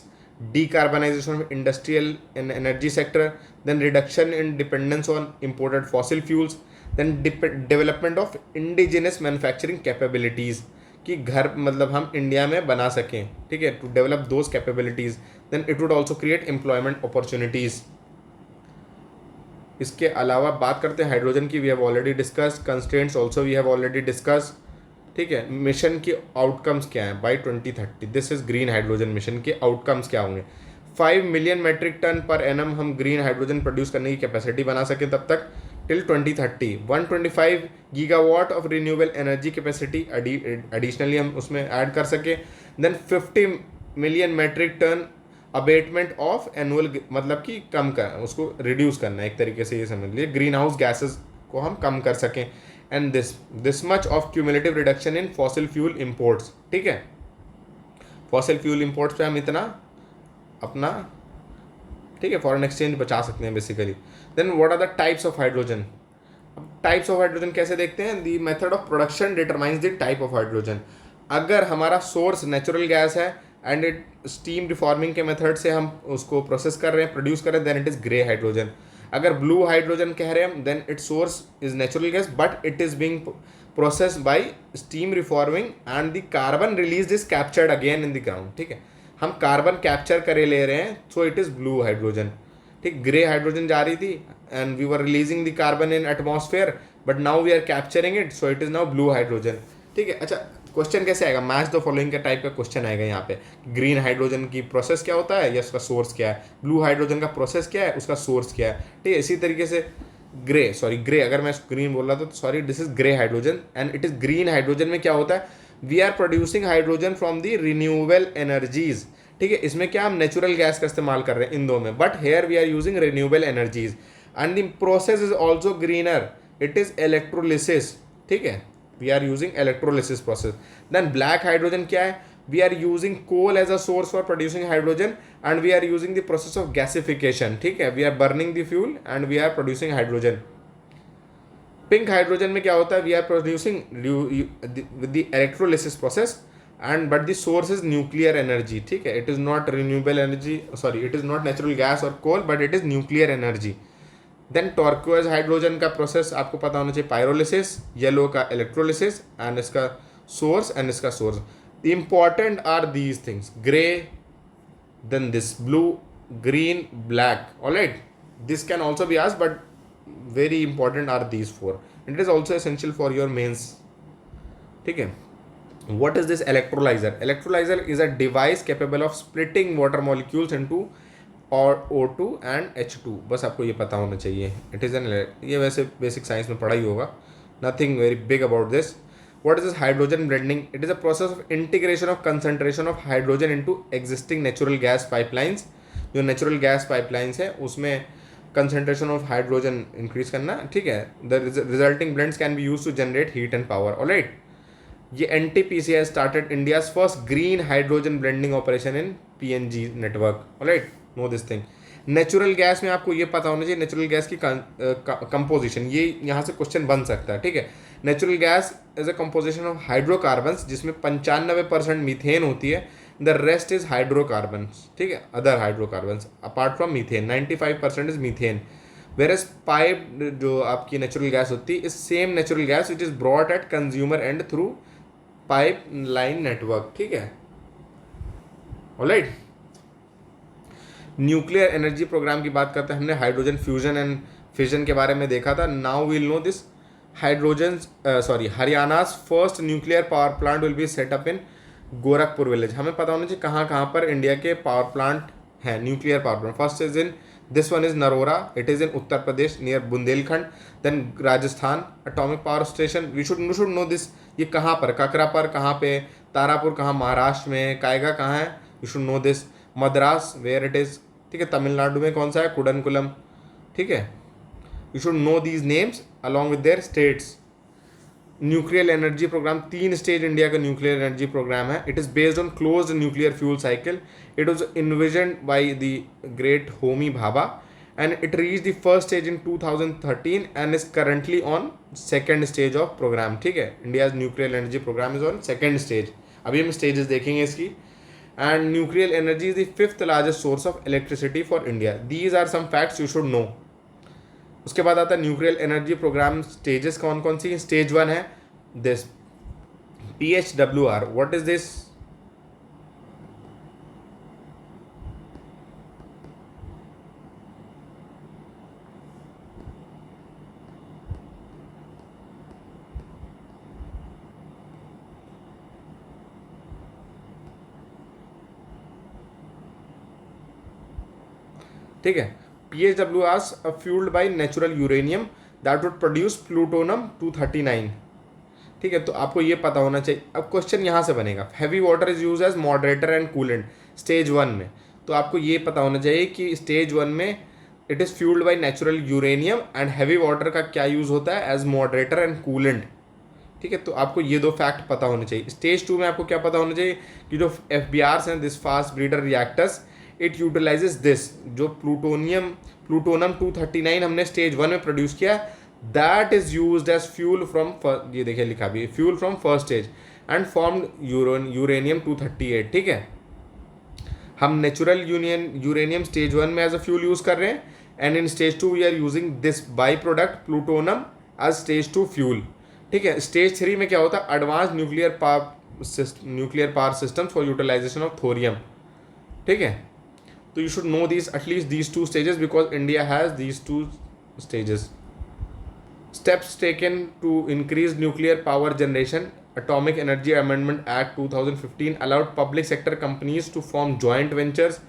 decarbonization of industrial and energy sector, then reduction in dependence on imported fossil fuels, then development of indigenous manufacturing capabilities, कि घर मतलब हम India में बना सकें, ठीक है, to develop those capabilities, then it would also create employment opportunities. इसके अलावा बात करते हैं हाइड्रोजन की, we have already discuss, constraints also we have already discuss, ठीक है। मिशन की आउटकम्स क्या हैं by 2030, this is green hydrogen mission के आउटकम्स क्या होंगे। 5 million metric tonne per annum हम ग्रीन हाइड्रोजन प्रोड्यूस करने की कैपेसिटी बना सकें तब तक till 2030। 125 gigawatt of renewable energy capacity additionally हम उसमें ऐड कर सकें। Then 50 million metric tonne abatement of annual, मतलब कि कम कर, उसको रिड्यूस करना है एक तरीके से, ये समझ लिए ग्रीन हाउस गैसेज को हम कम कर सकें। And this much of cumulative reduction in fossil fuel imports, ठीक है। फॉसिल फ्यूल इंपोर्ट्स पे हम इतना अपना, ठीक है, फॉरेन एक्सचेंज बचा सकते हैं basically. Then what are the types of hydrogen. अब टाइप्स ऑफ हाइड्रोजन कैसे देखते हैं, the method of production determines the type of hydrogen. अगर हमारा सोर्स नेचुरल गैस है एंड इट स्टीम रिफॉर्मिंग के मेथड से हम उसको प्रोसेस कर रहे हैं, प्रोड्यूस कर रहे हैं, then it is grey hydrogen. अगर ब्लू हाइड्रोजन कह रहे हैं, then it source is natural gas but it is being process by steam reforming and the carbon release is captured again in the ground, ठीक है। हम carbon capture करे ले रहे हैं, so it is blue hydrogen, ठीक। Grey hydrogen जा रही थी and we were releasing the carbon in atmosphere but now we are capturing it, so it is now blue hydrogen, ठीक है। अच्छा, क्वेश्चन कैसे आएगा, मैच द फॉलोइंग का टाइप का क्वेश्चन आएगा यहाँ पे। ग्रीन हाइड्रोजन की प्रोसेस क्या होता है या उसका सोर्स क्या है, ब्लू हाइड्रोजन का प्रोसेस क्या है, उसका सोर्स क्या है, ठीक है। इसी तरीके से ग्रे, अगर मैं ग्रीन बोल रहा था तो sorry, this is grey hydrogen and it is green hydrogen में क्या होता है, we are producing hydrogen from the renewable energies, ठीक है। इसमें क्या हम नेचुरल गैस का इस्तेमाल कर रहे हैं इन दो में, but here we are using renewable energies and the process is also greener, it is electrolysis, ठीक है। We are using electrolysis process. Then black hydrogen क्या है, we are using coal as a source for producing hydrogen and we are using the process of gasification, ठीक है। We are burning the fuel and we are producing hydrogen. Pink hydrogen में क्या होता है, we are producing with the electrolysis process and but the source is nuclear energy, ठीक है। It is not renewable energy, sorry, it is not natural gas और coal but it is nuclear energy. Then turquoise hydrogen का process आपको पता होना चाहिए, pyrolysis, yellow का electrolysis and इसका सोर्स एंड इसका source. Important are these things, grey, then this blue, green, black, alright. This can also be asked but very important are these four, it is also essential for your mains, ठीक है। What is this electrolyzer? Electrolyzer is a device capable of splitting water molecules into और O2 and H2, बस आपको ये पता होना चाहिए। It is N, ये वैसे बेसिक साइंस में पढ़ा ही होगा, nothing very big about this. What is this hydrogen blending? It is a process of integration of concentration of hydrogen into existing natural gas pipelines. जो नेचुरल गैस पाइपलाइंस है उसमें concentration of hydrogen increase करना, ठीक है। The resulting blends can be use to generate heat and power, alright. ये NTPC has started India's first green hydrogen blending operation in PNG network, alright, know this thing। Natural gas में आपको ये पता होना चाहिए नेचुरल गैस की composition, ये यहाँ से क्वेश्चन बन सकता है, ठीक है। Natural gas is a composition of hydrocarbons जिसमें 95% मीथेन होती है, द रेस्ट इज हाइड्रोकार्बन्स, ठीक है, other hydrocarbons apart from methane, 95% is methane. Whereas pipe जो आपकी नेचुरल गैस होती है is same natural gas which is brought at consumer and through pipeline network, ठीक है, ऑलराइट। न्यूक्लियर एनर्जी प्रोग्राम की बात करते हैं, हमने हाइड्रोजन फ्यूजन एंड फिजन के बारे में देखा था। Now will know this hydrogen, Haryana's first nuclear power plant will be set up in Gorakhpur village. हमें पता होना चाहिए कहाँ कहाँ पर इंडिया के पावर प्लांट हैं, nuclear power plant. First is in, this one is Narora, it is in Uttar Pradesh near Bundelkhand. Then Rajasthan atomic power station, we should know this, ये कहाँ पर, ककरा पर कहाँ पे, तारापुर कहाँ, महाराष्ट्र में, कायगा कहाँ है, you should know this. Madras where it is, ठीक है। तमिलनाडु में कौन सा है, कुडनकुलम, ठीक है। You should know these names along with their states. Nuclear energy programme, 3 stage India का न्यूक्लियर एनर्जी प्रोग्राम है। It is based on closed nuclear fuel cycle. It was envisioned by the great Homi Bhabha and it reached the first stage in 2013 and is currently on second stage of program. ठीक है, India's nuclear energy program is on second stage. अभी हम stages देखेंगे इसकी. And nuclear energy is the fifth largest source of electricity for India. These are some facts you should know. उसके बाद आता है न्यूक्लियर एनर्जी प्रोग्राम स्टेजेस कौन कौन सी. स्टेज 1 है this PHWR. What is this? ठीक है, PHWRs are fueled by natural uranium that would produce plutonium 239. ठीक है, तो आपको ये पता होना चाहिए. अब क्वेश्चन यहाँ से बनेगा, heavy water is use as moderator and coolant stage 1 में. तो आपको ये पता होना चाहिए कि स्टेज 1 में it is fuelled by natural uranium and heavy water का क्या यूज़ होता है एज मॉडरेटर एंड कूलेंट. ठीक है, तो आपको ये दो फैक्ट पता होने चाहिए. स्टेज 2 में आपको क्या पता होना चाहिए कि जो FBRs हैं, this fast breeder reactors, it utilises this जो प्लूटोनियम 239 हमने स्टेज 1 में प्रोड्यूस किया, that is used as fuel from, ये देखिए लिखा भी, fuel from first stage and formed uranium 238. ठीक है, हम नेचुरल यूरेनियम स्टेज 1 में एज अ फ्यूल यूज कर रहे हैं and in stage 2 we are using this by product plutonium as stage 2 fuel. ठीक है, स्टेज 3 में क्या होता है, advanced nuclear power systems for utilisation of thorium. ठीक है, so you should know these, at least these two stages, because India has these two stages. Steps taken to increase nuclear power generation. Atomic Energy Amendment Act 2015 allowed public sector companies to form joint ventures.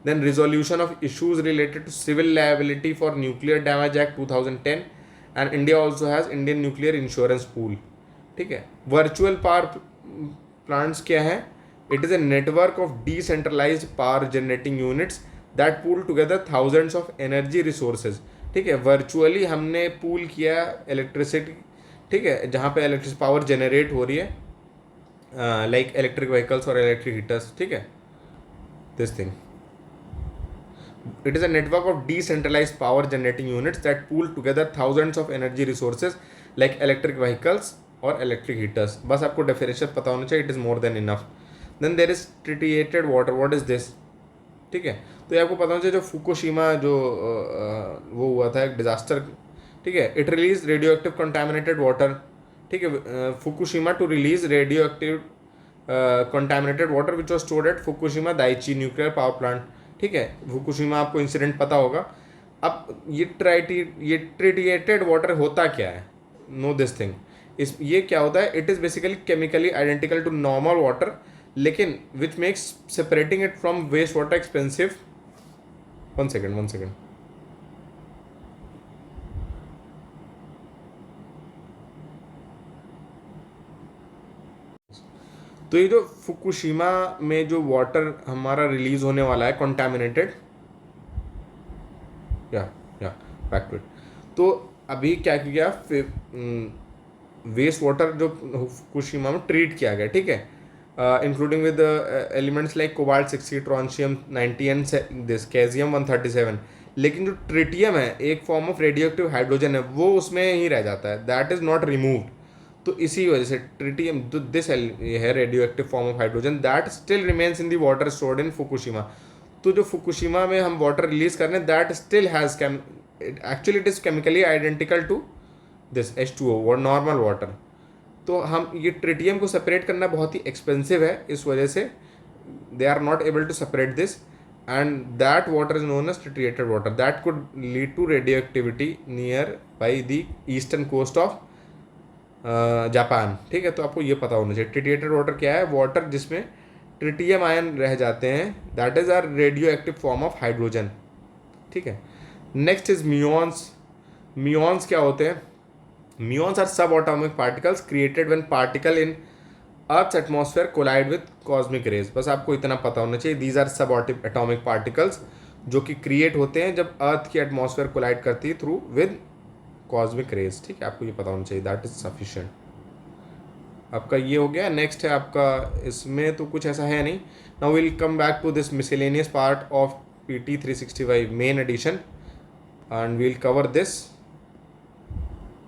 Then resolution of issues related to civil liability for Nuclear Damage Act 2010, and India also has Indian Nuclear Insurance Pool. ठीक है, virtual power plants क्या है? It is a network of decentralized power generating units that pool together thousands of energy resources. ठीक है, virtually हमने pool किया electricity. ठीक है, जहाँ पे इलेक्ट्रिक पावर जनरेट हो रही है, लाइक इलेक्ट्रिक व्हीकल्स और इलेक्ट्रिक हीटर्स. ठीक है, this thing, it is a network of decentralized power generating units that pool together thousands of energy resources like electric vehicles और इलेक्ट्रिक हीटर्स. बस आपको definition पता होना चाहिए, it is more than enough. Then there is tritiated water. What is this? ठीक है, तो ये आपको पता होना चाहिए, जो फुकुशिमा जो वो हुआ था एक डिजास्टर. ठीक है, it release radioactive contaminated water. ठीक है, Fukushima to release radioactive contaminated water which was stored at Fukushima Daiichi nuclear power plant. ठीक है, फुकुशिमा आपको इंसिडेंट पता होगा. अब ये ट्रिटिएटेड वाटर होता क्या है? Know this thing. ये क्या होता है? It is basically chemically identical to normal water, लेकिन which makes separating it from waste water expensive. One second. तो ये जो फुकुशिमा में जो वाटर हमारा रिलीज होने वाला है कंटामिनेटेड, या बैक टू इट. तो अभी क्या किया, वेस्ट वाटर जो फुकुशिमा में ट्रीट किया गया. ठीक है, including with the elements like cobalt 60, strontium 90 and this caesium 137. लेकिन जो ट्रिटियम है, एक form of radio active hydrogen है, वो उसमें ही रह जाता है, दैट इज नॉट रिमूव्ड. तो इसी वजह से ट्रिटियम जो दिस है radio active form of hydrogen, that still remains in the water stored in Fukushima. तो जो फुकुशिमा में हम वाटर रिलीज कर रहे हैं, that still has actually it is chemically identical to this H2O और नॉर्मल वाटर. तो हम ये ट्रिटियम को सेपरेट करना बहुत ही एक्सपेंसिव है, इस वजह से they are not able to separate this, and that water is known as tritiated water. That could lead to radioactivity nearby the eastern coast of Japan. ठीक है, तो आपको ये पता होना चाहिए ट्रिटिएटेड वाटर क्या है. वाटर जिसमें ट्रिटियम आयन रह जाते हैं, that is are radioactive form of hydrogen. ठीक है, नेक्स्ट इज म्यून्स. म्यून्स क्या होते हैं? Muons are subatomic particles created when particle in Earth's atmosphere collide with cosmic rays. बस आपको इतना पता होना चाहिए. These are subatomic particles जो कि क्रिएट होते हैं जब अर्थ की एटमॉस्फेयर कोलाइड करती है थ्रू विद कॉस्मिक रेज. ठीक है, आपको ये पता होना चाहिए, दैट इज सफिशिएंट. आपका ये हो गया. नेक्स्ट है आपका, इसमें तो कुछ ऐसा है नहीं. Now will come back to this miscellaneous part of PT 365 main edition. and we'll cover this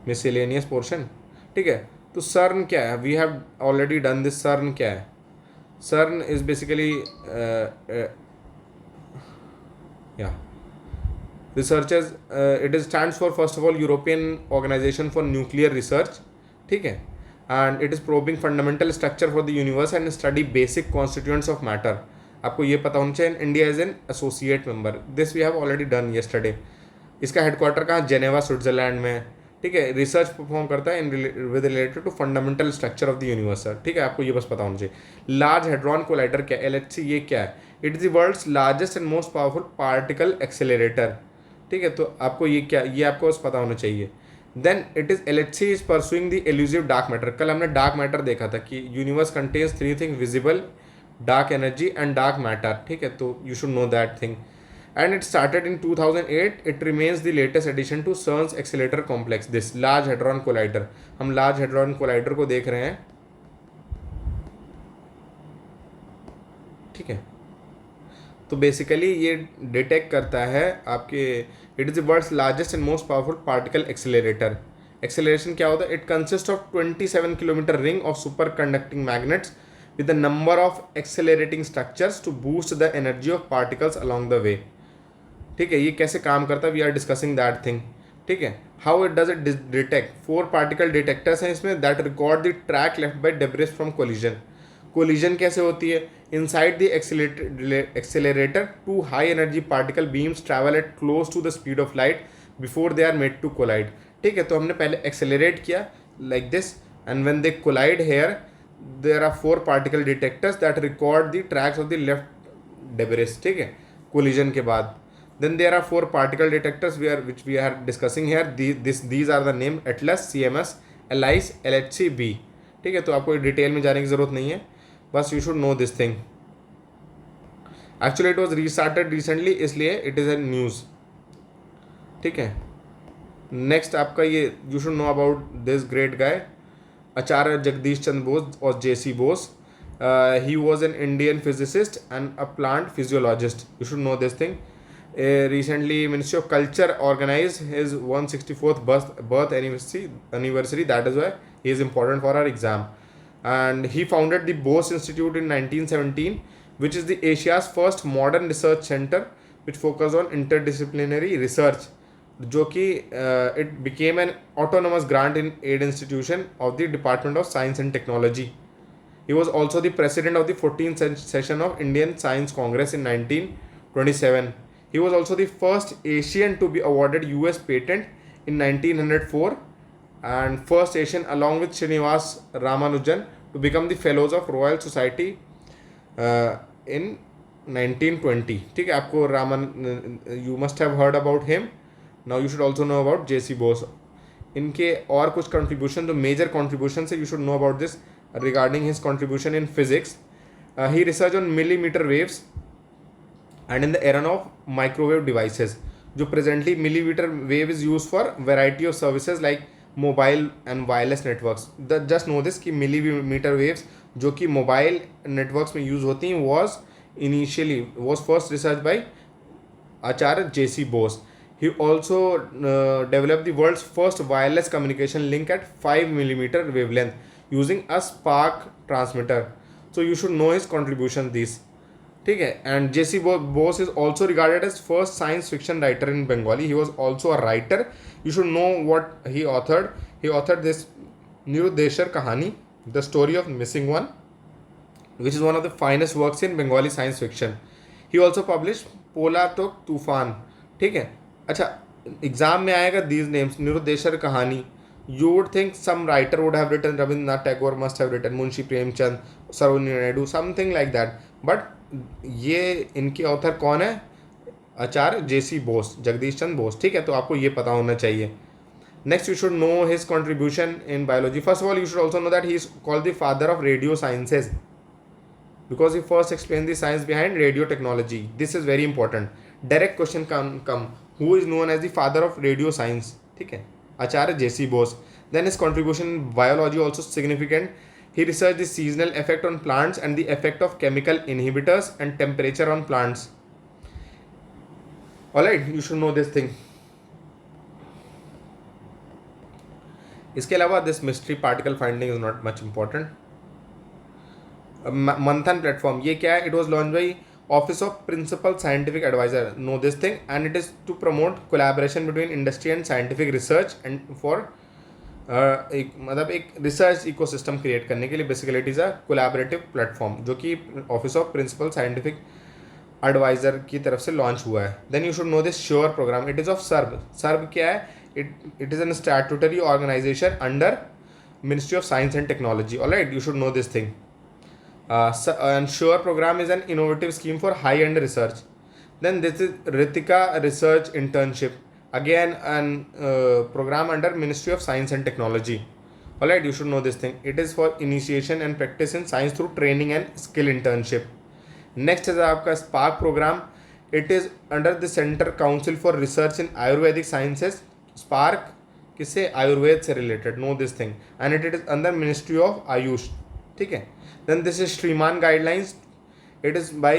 miscellaneous portion. ठीक है, तो CERN क्या है? We have already done this. CERN क्या है? CERN is basically researchers, it is stands for first of all European Organization for Nuclear Research. ठीक है, and it is probing fundamental structure for the universe and study basic constituents of matter. आपको ये पता होना चाहिए. India is an associate member. This we have already done yesterday. इसका headquarter कहाँ? Geneva Switzerland में. ठीक है, रिसर्च परफॉर्म करता है with related to fundamental structure of the universe. ठीक है, आपको ये बस पता होना चाहिए. लार्ज हेड्रॉन कोलाइडर क्या? LHC. ये क्या है? It is the world's largest and most powerful particle accelerator. ठीक है, तो आपको ये क्या, ये आपको बस पता होना चाहिए. Then it is LHC is pursuing the elusive dark matter. कल हमने डार्क मैटर देखा था कि universe contains 3 things: visible, dark energy and dark matter. ठीक है, तो you should know that thing. And it started in 2008. It remains the latest addition to CERN's accelerator complex. This large hadron collider. हम large hadron collider को देख रहे हैं. ठीक है, तो बेसिकली ये डिटेक्ट करता है आपके. It is the world's largest and most powerful particle accelerator. Acceleration क्या होता है? It consist of 27 kilometre ring of superconducting magnets with the number of accelerating structures to boost the energy of particles along the way. ठीक है, ये कैसे काम करता है? We are discussing that thing. ठीक है, how it does it detect? 4 particle detectors हैं इसमें that record the track left by debris from collision. Collision कैसे होती है? Inside the accelerator 2 high energy particle beams travel at close to the speed of light before they are made to collide. ठीक है, तो हमने पहले accelerate किया like this and when they collide hair there are 4 particle detectors that record the tracks of the left debris. ठीक है, collision के बाद. Then there are 4 particle detectors which we are discussing here. These are the name ATLAS, CMS, ELICE, LHC, B. ठीक है, तो आपको detail में जाने की ज़रूरत नहीं है, बस you should know this thing. Actually it was restarted recently, इसलिए it is a news. ठीक है, next आपका ये you should know about this great guy, Acharya Jagdish Chandra Bose or JC Bose. He was an Indian physicist and a plant physiologist. You should know this thing. Recently, Ministry of Culture organized his 164th birth anniversary. That is why he is important for our exam. And he founded the Bose Institute in 1917, which is the Asia's first modern research center which focused on interdisciplinary research. जो कि it became an autonomous grant in aid institution of the Department of Science and Technology. He was also the president of the 14th session of Indian Science Congress in 1927. He was also the first Asian to be awarded US patent in 1904 and first Asian along with Srinivas Ramanujan to become the fellows of Royal Society in 1920. ठीक है, आपको you must have heard about him. Now you should also know about JC Bose. इनके और कुछ contribution, जो major contributions है, you should know about this regarding his contribution in physics. He researched on millimeter waves and in the era of microwave devices. जो presently millimeter wave is used for variety of services like mobile and wireless networks. Just know this कि millimeter waves जो कि mobile networks में use होती हैं was first researched by Acharya JC Bose. He also developed the world's first wireless communication link at 5 millimeter wavelength using a spark transmitter. So you should know his contribution these. ठीक है, and JC Bose is also regarded as first science fiction writer in Bengali. He was also a writer. You should know what he authored. He authored this Nirudeshar Kahani, the story of missing one, which is one of the finest works in Bengali science fiction. He also published Pola Tok Tufan. ठीक है, अच्छा, exam में आएगा these names, निरुदेशर कहानी. You would think some writer would have written, Rabindranath Tagore must have written, Munshi Premchand, Sarojini Naidu, something like that. But ये इनके author कौन है? आचार्य JC Bose, जगदीश चंद्र बोस. ठीक है, तो आपको ये पता होना चाहिए. Next, you should know his contribution in biology. First of all, you should also know that he is called the father of radio sciences because he first explained the science behind radio technology. This is very important. Direct question come. Who is known as the father of radio science? ठीक है, आचार्य JC Bose. Then his contribution in biology also significant. He researched the seasonal effect on plants and the effect of chemical inhibitors and temperature on plants. Alright, you should know this thing. इसके अलावा this mystery particle finding is not much important. Manthan platform, ये क्या है? It was launch by office of principal scientific adviser, know this thing, and it is to promote collaboration between industry and scientific research and for एक मतलब एक research ecosystem create करने के लिए. Basically it is a collaborative platform जो कि office of principal scientific adviser की तरफ से लॉन्च हुआ है. Then you should know this SURE programme, it is of SERB. SERB क्या है? It is an statutory organisation under ministry of science and technology. Alright, you should know this thing. And SURE program is an innovative scheme for high-end research. Then this is Ritika Research Internship, again an program under Ministry of Science and Technology. Alright, you should know this thing. It is for initiation and practice in science through training and skill internship. Next is आपका SPARK program. It is under the Center Council for Research in Ayurvedic Sciences. SPARK किससे? आयुर्वेद से related. Know this thing. And it is under Ministry of Ayush. ठीक है. Then this is Shriman guidelines. It is by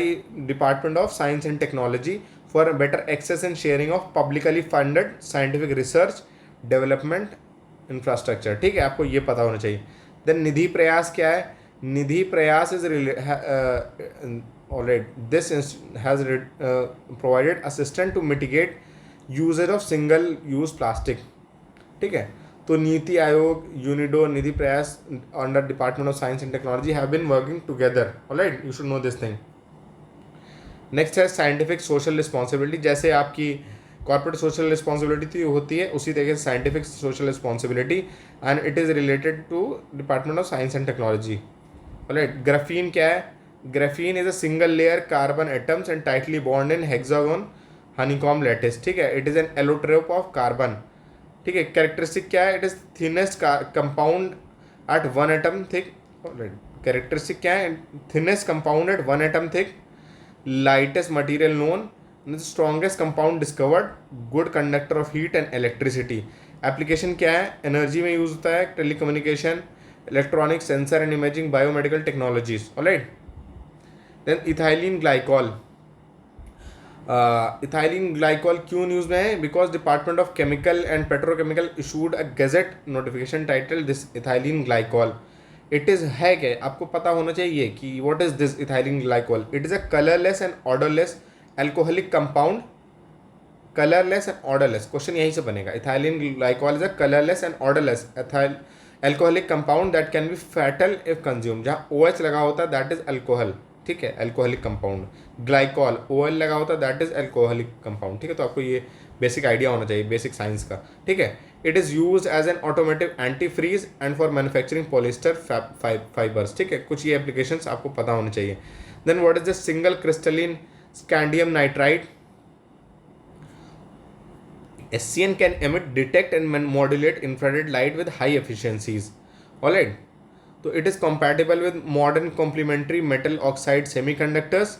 Department of Science and Technology for better access and sharing of publicly funded scientific research development infrastructure. ठीक है, आपको ये पता होना चाहिए. Then निधि प्रयास क्या है? निधि प्रयास is alright. This has provided assistance to mitigate usage of single use plastic. ठीक है. तो NITI Aayog, UNIDO, Nidhi Prayas under department of science and technology have been working together. Alright, you should know this thing. Next है scientific social responsibility. जैसे आपकी corporate social responsibility होती है उसी तरीके से scientific social responsibility, and it is related to department of science and technology. Alright, graphene क्या है? Graphene is a single layer carbon atoms and tightly bond in hexagon honeycomb lattice. ठीक है, it is an allotrope of carbon. ठीक है, characteristic क्या है? It is thinnest compound at 1 atom thick. Characteristic क्या है? Thinnest compound at 1 atom thick, lightest material known, strongest compound discovered, good conductor of heat and electricity. Application क्या है? Energy में use होता है, telecommunication, electronic, sensor and imaging, biomedical technologies. Alright. Then ethylene glycol. Ethylene glycol क्यों news में है? Because department of chemical and petrochemical issued a gazette notification title this ethylene glycol. It is है क्या? आपको पता होना चाहिए कि what is this ethylene glycol. It is a colourless and odourless alcoholic compound. Colourless and odourless, question यहीं से बनेगा. Ethylene glycol is a colourless and odourless alcoholic compound that can B fatal if consume. जहाँ OH लगा होता है that is alcohol. ठीक है, alcoholic compound. Glycol OL लगा होता है दैट इज अल्कोहलिक कंपाउंड. ठीक है, तो आपको ये बेसिक आइडिया होना चाहिए, बेसिक साइंस का. ठीक है, it is use as an automotive anti freeze and for manufacturing polyester fibres. ठीक है, कुछ ये एप्लीकेशंस आपको पता होने चाहिए. Then what is the single crystalline scandium nitride. SCN can emit, detect and modulate infrared light with high efficiencies. Alright. So it is compatible with modern complementary metal oxide semiconductors.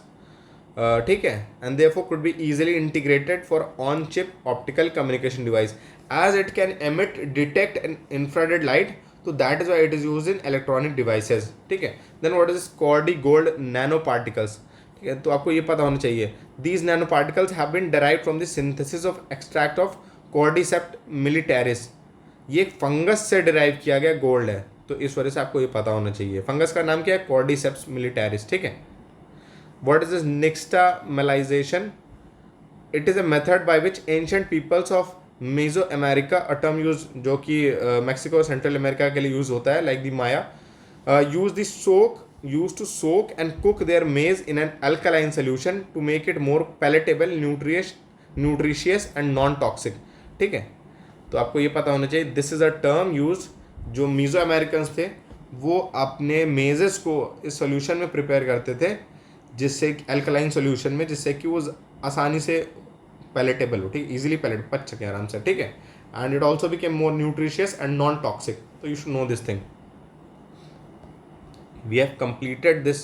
ठीक है, and therefore could be easily integrated for on-chip optical communication device as it can emit, detect and infrared light. So that is why it is used in electronic devices. ठीक है. Then what is Cordy gold nanoparticles. ठीक है, तो आपको ये पता होना चाहिए. These nanoparticles have been derived from the synthesis of extract of Cordyceps militaris. ये एक फंगस से डिराइव किया गया गोल्ड है, तो इस वजह से आपको ये पता होना चाहिए. फंगस का नाम क्या है? Cordyceps militaris. ठीक है. What is this nixtamalization? It is a method by which ancient peoples of Mesoamerica, a term used जो कि मैक्सिको और सेंट्रल अमेरिका के लिए यूज होता है, like the Maya, used to soak and cook their maize in an alkaline solution to make it more palatable, nutritious and non-toxic. ठीक है, तो आपको ये पता होना चाहिए. This is a term use जो मीजो अमेरिकन्स थे वो अपने मेजेस को इस सोल्यूशन में प्रिपेयर करते थे, जिससे अल्कलाइन सोल्यूशन में, जिससे कि वो आसानी से पैलेटेबल हो. ठीक, इजीली पैलेट पच सके आराम से. ठीक है, and it also became more nutritious and non toxic. तो you should know this thing. We have completed this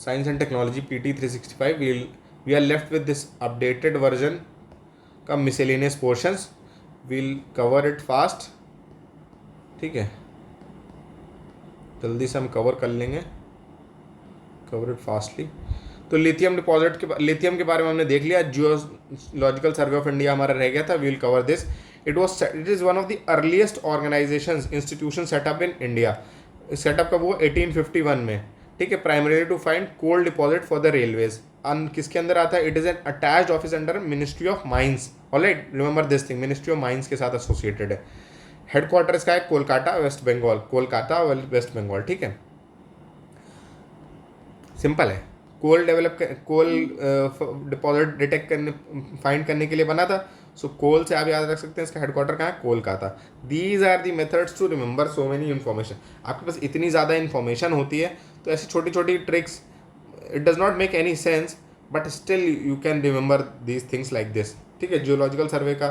science and technology PT 365. We are left with this updated version का miscellaneous portions. We'll cover it fast. ठीक है, जल्दी से हम cover कर लेंगे, cover it fastly. तो लिथियम डिपॉजिट लिथियम के बारे में हमने देख लिया. जियोलॉजिकल सर्वे ऑफ इंडिया हमारा रह गया था. We will cover this. It is one of the earliest organizations institution set up in India. Setup कब हुआ 1851 में, ठीक है, primarily to find coal deposit for the railways. किसके अंदर आता है? It is an attached office under ministry of mines. Alright, remember this thing, ministry of mines के साथ एसोसिएटेड है. हेडक्वार्टर इसका है कोलकाता वेस्ट बंगाल, कोलकाता वेस्ट बंगाल, ठीक है. सिंपल है. कोल डिपॉजिट डिटेक्ट करने फाइंड करने के लिए बना था. सो कोल से आप याद रख सकते हैं इसका हेडक्वार्टर कहाँ है? Kolkata. These are the methods to remember so many information. आपके पास इतनी ज़्यादा इन्फॉर्मेशन होती है तो ऐसी छोटी छोटी tricks, it does not make any sense but still you can remember these things like this, ठीक है. जियोलॉजिकल सर्वे का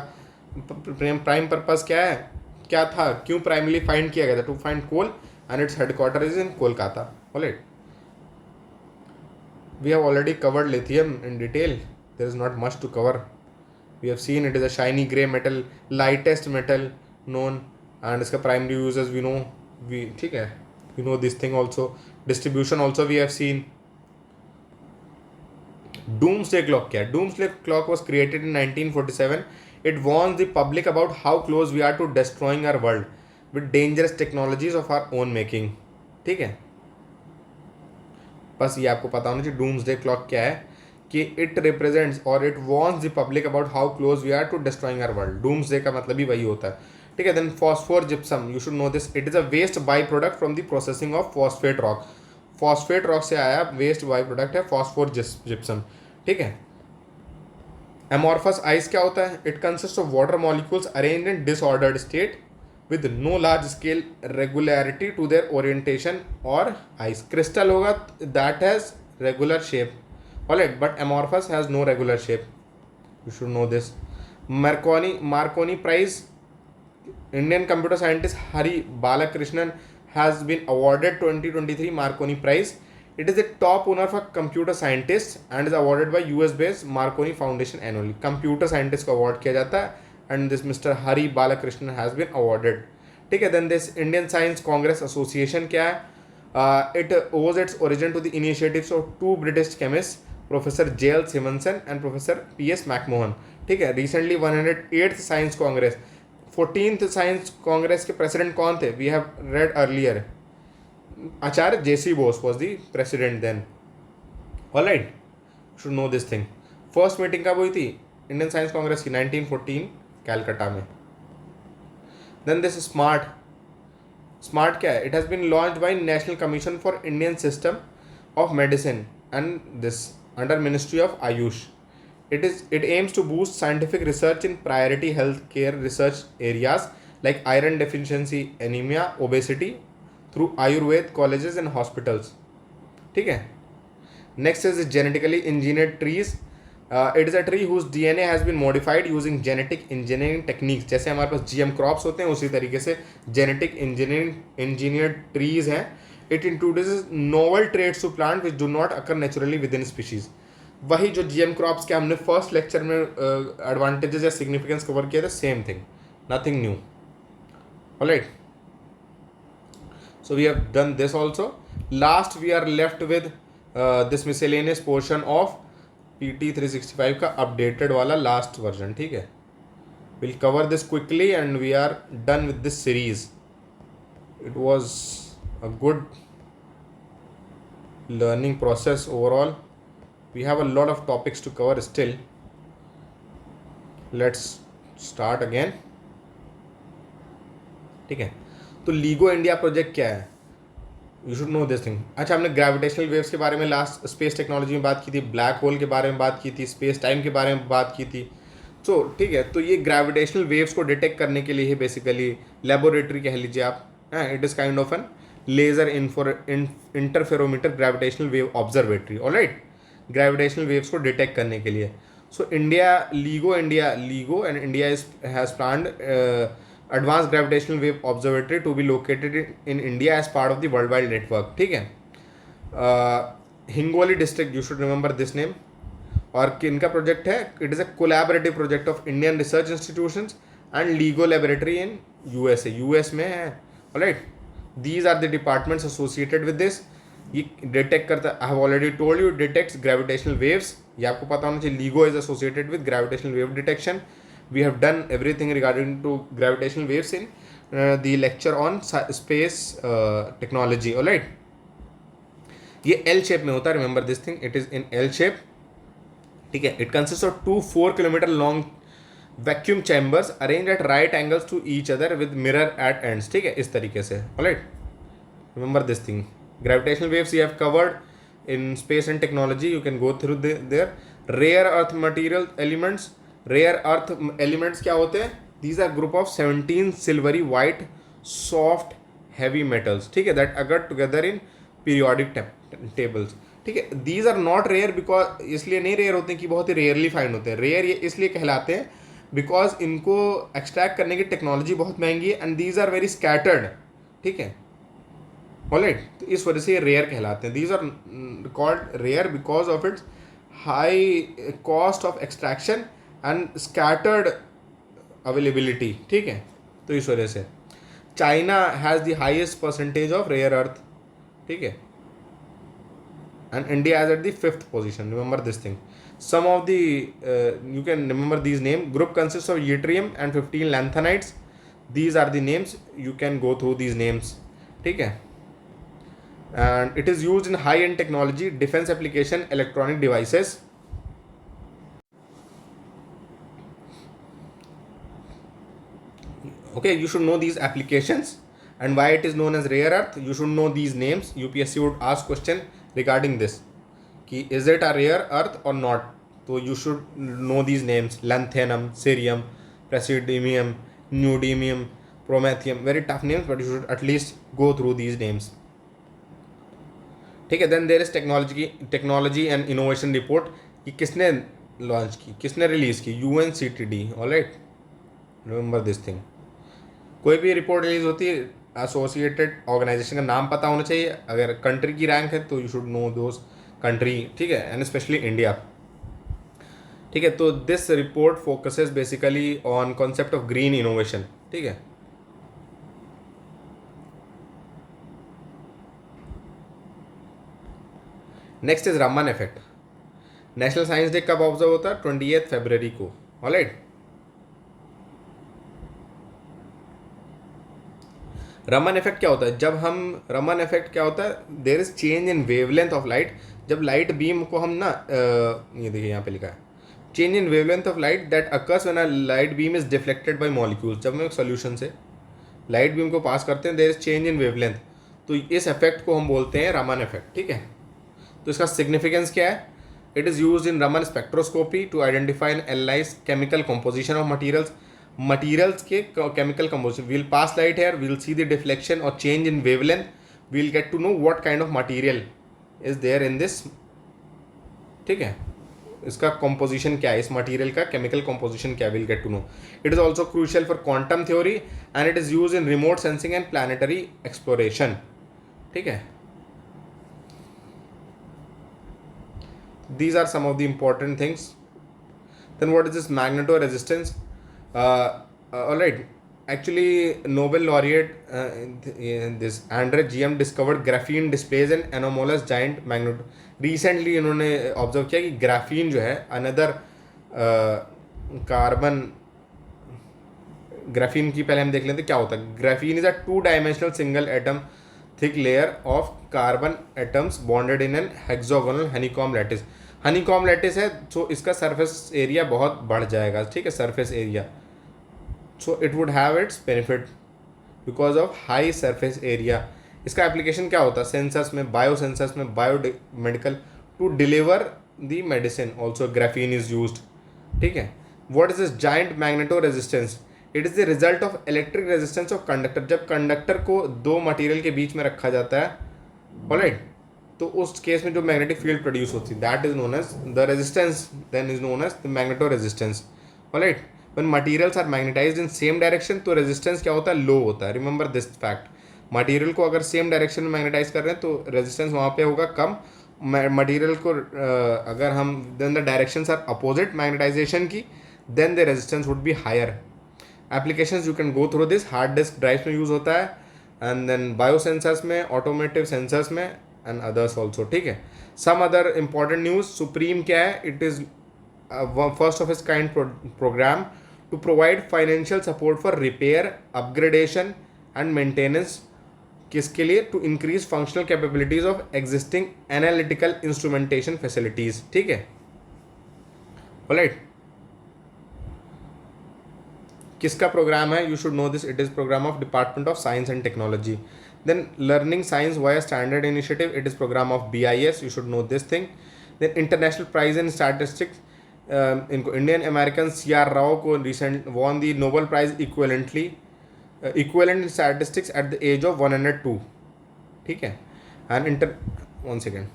प्राइम पर्पज़ क्या है, क्या था, क्यों प्राइमली फाइंड किया गया था? To find coal and its headquarter is in Kolkata. Alright, we have already covered lithium in detail. There is not much to cover. We have seen it is a shiny gray metal, lightest metal known, and इसका primary uses we know, ठीक है, we know this thing also. Distribution also we have seen. Doomsday clock क्या है? Doomsday clock was created in 1947. It warns the public about how close we are to destroying our world with dangerous technologies of our own making. ठीक है, बस ये आपको पता होना चाहिए डूम्सडे क्लॉक क्या है, कि इट रिप्रेजेंट्स और it warns the public about how close we are to destroying our world. Doomsday का मतलब ही वही होता है, ठीक है. Then phosphogypsum, you should know this, it is a waste by product from the processing of phosphate rock. Phosphate rock से आया वेस्ट बाई प्रोडक्ट है फॉस्फोर जिप्सम, ठीक है. एमॉर्फस आइस क्या होता है? It consist of water molecules arranged in disordered state with no large scale regularity to their orientation or ice. Crystal होगा that has regular shape, alright, but amorphous has no regular shape. You should know this. Marconi Prize, Indian computer scientist Hari Balakrishnan has been awarded 2023 Marconi Prize. It is the top honor for computer scientists and is awarded by US based Marconi Foundation annually. Computer scientist को award किया जाता है and this Mr. Hari Balakrishnan has been awarded, ठीक है. Then this Indian Science Congress Association क्या है? It owes its origin to the initiatives of two British chemists, Professor J.L. Simonson and Professor P.S. McMahon, ठीक है. Recently 108th Science Congress, 14th Science Congress के president कौन थे? We have read earlier. Acharya J.C. Bose was the president then. Alright, should know this thing. First meeting कब हुई थी Indian science Congress की? 1914 कैलकाटा में. देन दिस स्मार्ट क्या है? It has been launched by national commission for Indian system of medicine and this under ministry of AYUSH. It aims to boost scientific research in priority health care research areas like iron deficiency, anaemia, obesity through Ayurveda colleges and hospitals, ठीक है. Next is genetically engineered trees. It is a tree whose DNA has been modified using genetic engineering techniques. जैसे हमारे पास GM crops होते हैं उसी तरीके से genetic engineered trees हैं. It introduces novel traits to plant which do not occur naturally within species. वही जो GM क्रॉप्स के हमने फर्स्ट लेक्चर में एडवांटेजेस या सिग्निफिकेंस कवर किया था, same thing, nothing new. Alright, so we have done this also. Last we are left with this miscellaneous portion of PT 365 का updated वाला लास्ट वर्जन, ठीक है. Will cover this quickly and we are done with this series. It was a good learning process overall. We have a lot of topics to cover still. Let's start again, ठीक है. तो LIGO India project क्या है? You should know this thing. अच्छा, हमने gravitational waves के बारे में लास्ट स्पेस टेक्नोलॉजी में बात की थी, ब्लैक होल के बारे में बात की थी, स्पेस टाइम के बारे में बात की थी. सो ठीक है, तो ये ग्रेविटेशनल वेव्स को डिटेक्ट करने के लिए बेसिकली लेबोरेटरी कह लीजिए आप. It is kind of an laser interferometer gravitational wave observatory. Alright, gravitational waves को डिटेक्ट करने के लिए. So LIGO and India has planned advanced gravitational wave observatory to be located in India as part of the World Wide Network, ठीक है. Hingoli district, you should remember this name. और किनका project है? It is a collaborative project of Indian research institutions and LIGO laboratory in USA. US में है. Alright, these are the departments associated with this. ये detect करता, I have already told you, detects gravitational waves. ये आपको पता होना चाहिए. LIGO is associated with gravitational wave detection. We have done everything regarding to gravitational waves in the lecture on space technology. All right. ये L shape में होता है, remember this thing, it is in L shape. ठीक है. It consists of two 4 kilometer long vacuum chambers arrange at right angles to each other with mirror at ends. ठीक है, इस तरीके से. Alright, remember this thing. Gravitational waves you have covered in space and technology, you can go through there. Rare earth material elements. Rare earth elements क्या होते हैं? These are group of 17 silvery white soft heavy metals. ठीक है, that अगर together in periodic tables. ठीक है, these are not rare because, इसलिए नहीं रेयर होते हैं कि बहुत ही रेयरली फाइंड होते हैं. रेयर ये इसलिए कहलाते हैं बिकॉज इनको एक्सट्रैक्ट करने की टेक्नोलॉजी बहुत महंगी है and these are very scattered. ठीक है, ऑलराइट, तो इस वजह से ये रेयर कहलाते हैं. These are called rare because of its high cost of extraction and scattered availability. ठीक है, तो इस वजह से China has the highest percentage of rare earth. ठीक है, and India is at the 5th position. Remember this thing. Some of the you can remember these names. Group consists of yttrium and 15 lanthanides. These are the names. You can go through these names. ठीक है, and it is used in high-end technology, defense application, electronic devices. Okay, you should know these applications and why it is known as rare earth. You should know these names. UPSC would ask question regarding this कि is it a rare earth or not. So you should know these names: lanthanum, cerium, praseodymium, neodymium, promethium. Very tough names, but you should at least go through these names. ठीक है, then there is technology and innovation report कि किसने launch की, किसने release की? UNCTD. Alright, remember this thing. कोई भी report release होती है, एसोसिएटेड ऑर्गेनाइजेशन का नाम पता होना चाहिए. अगर कंट्री की रैंक है तो you should no those country. ठीक है, एंड स्पेशली इंडिया. ठीक है, तो this report focuses basically on concept of green innovation. ठीक है, next is Raman effect. National science day कब ऑब्जर्व होता है? 28 फरवरी को. ऑलराइट, रमन इफेक्ट क्या होता है? जब हम रमन इफेक्ट क्या होता है? There is change in wavelength of light. जब लाइट बीम को हम ना ये देखिए यहाँ पे लिखा है, change in wavelength of light that occurs when a light beam is deflected by molecules. जब हम एक सोल्यूशन से लाइट बीम को पास करते हैं, there is change in wavelength. तो इस इफेक्ट को हम बोलते हैं रमन इफेक्ट. ठीक है, तो इसका सिग्निफिकेंस क्या है? It is use in Raman spectroscopy to identify and analyse chemical composition of materials के chemical composition. We'll pass light here, we'll see the deflection और change in wavelength, we'll get to know what kind of material is there in this. ठीक है, इसका composition क्या है, इस material का chemical composition क्या, will get to know. It is also crucial for quantum theory and it is use in remote sensing and planetary exploration. ठीक है, these are some of the important things. Then what is this magnetoresistance? All right, actually Nobel laureate this Andre GM discovered graphene displays an anomalous giant magnet. Recently इन्होंने observe किया कि graphene जो है another carbon. Graphene की पहले हम देख लेते क्या होता है. Graphene is a 2 dimensional single atom thick layer of carbon atoms bonded in an hexagonal honeycomb lattice. Honeycomb lattice है, तो इसका सरफेस एरिया बहुत बढ़ जाएगा. ठीक है, surface area. So it would have its benefit because of high surface area. इसका application क्या होता है? सेंसर्स में, बायो सेंसर्स में, bio medical, to deliver the medicine also graphene is used. ठीक है, what is this giant magneto resistance? It is the result of electric resistance of conductor. जब conductor को दो मटेरियल के बीच में रखा जाता है, ऑलराइट, तो उस केस में जो मैग्नेटिक फील्ड प्रोड्यूस होती है, that is known as the resistance, then is known as the magneto resistance. Alright, when materials are magnetised in same direction, तो रेजिस्टेंस क्या होता है? लो होता है. Remember this fact. मटेरियल को अगर सेम डायरेक्शन में मैग्नेटाइज कर रहे हैं तो रेजिस्टेंस वहाँ पे होगा कम. मटेरियल को अगर हम then the directions are opposite magnetisation की, then the resistance would be higher. Applications you can go through this. Hard disk drives में यूज़ होता है, एंड देन बायो सेंसर्स में, ऑटोमेटिव सेंसर्स में, एंड अदर्स ऑल्सो. ठीक है, some other important news. Supreme क्या है? It is first of its kind programme to provide financial support for repair, upgradation and maintenance. किसके लिए? To increase functional capabilities of existing analytical instrumentation facilities. ठीक है, alright. किसका programme है? You should know this. It is program of Department of Science and Technology. Then learning science via standard initiative, it is program of BIS. You should know this thing. Then international prize in statistics, इनको Indian American CR Rao को recent won the Nobel prize equivalent in statistics at the age of 102. ठीक है, and one second.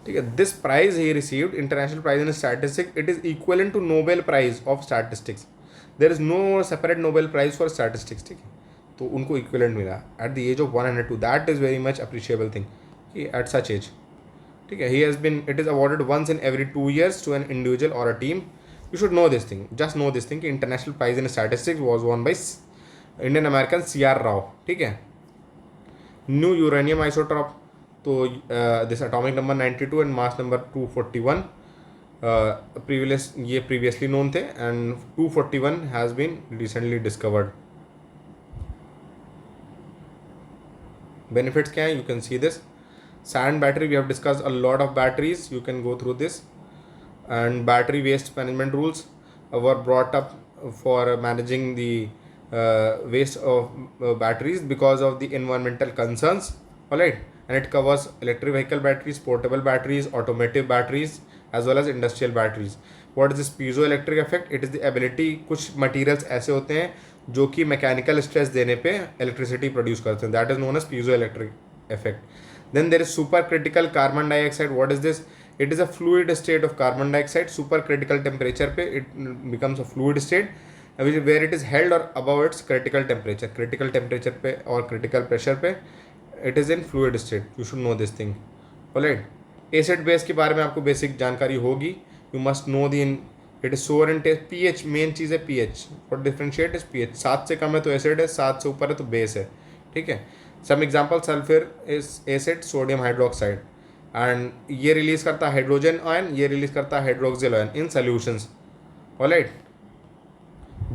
ठीक है, this prize he received, international prize in statistics, it is equivalent to Nobel prize of statistics. There is no separate Nobel prize for statistics. ठीक है, तो उनको equivalent मिला at the age of 102. That is very much appreciable thing at such age. ठीक है, he has been, it is awarded once in every 2 years to an individual or a team. You should know this thing, just know this thing कि international prize in statistics was won by Indian American CR Rao. ठीक है, new uranium isotope, तो this atomic number 92 and mass number 241 ये previously known थे, and 241 has been recently discovered. Benefits क्या है? You can see this. Sand battery, we have discussed a lot of batteries, you can go through this. And battery waste management rules were brought up for managing the waste of batteries because of the environmental concerns. Alright, and it covers electric vehicle batteries, portable batteries, automotive batteries as well as industrial batteries. What is this piezoelectric effect? It is the ability, कुछ materials ऐसे होते हैं जो कि mechanical stress देने पे electricity produce करते हैं. That is known as piezoelectric effect. Then there is supercritical carbon dioxide. What is this? It is a fluid state of carbon dioxide. Supercritical temperature पे it becomes a fluid state where it is held or above its critical temperature. Critical temperature पे और critical pressure पे it is in fluid state. You should know this thing. Alright. Acid base के बारे में आपको basic जानकारी होगी. You must know the it is sour and taste. pH main चीज़ है pH. What differentiate is pH. 7 से कम है तो acid है, 7 से ऊपर है तो base है. ठीक है. Some example, sulfur is acid, sodium hydroxide, and ये रिलीज करता है हाइड्रोजन आयन, ये रिलीज करता है hydroxyl ion in solutions. Alright,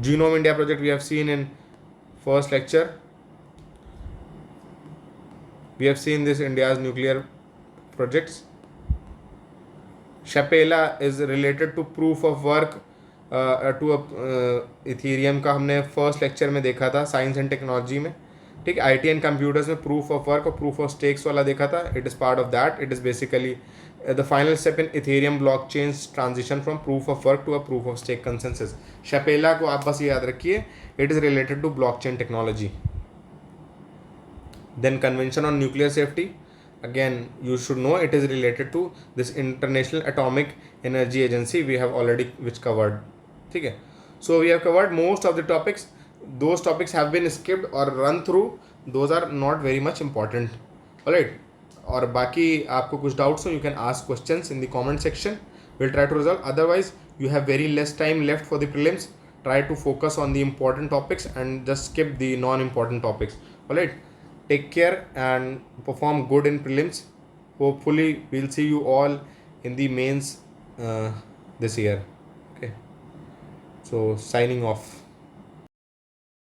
genome India project we have seen in first lecture. We have seen this India's nuclear projects. Shapella is related to proof of work to Ethereum का हमने first lecture में देखा था science and technology में. ठीक है, IT and computers में proof of work और प्रूफ ऑफ स्टेक्स वाला देखा था. It is part of that. It is basically the final step in Ethereum blockchain's transition from proof of work to a proof of stake consensus. Shapella को आप बस याद रखिए, it is related to blockchain technology. Then convention on nuclear safety, again you should know it is related to this international atomic energy agency we have already which covered. ठीक है, so we have covered most of the topics. Those topics have been skipped or run through. Those are not very much important. Alright, और बाकी आपको कुछ doubts हो, you can ask questions in the comment section. We'll try to resolve. Otherwise, you have very less time left for the prelims. Try to focus on the important topics and just skip the non-important topics. Alright, take care and perform good in prelims. Hopefully, we'll see you all in the mains this year. Okay, so signing off.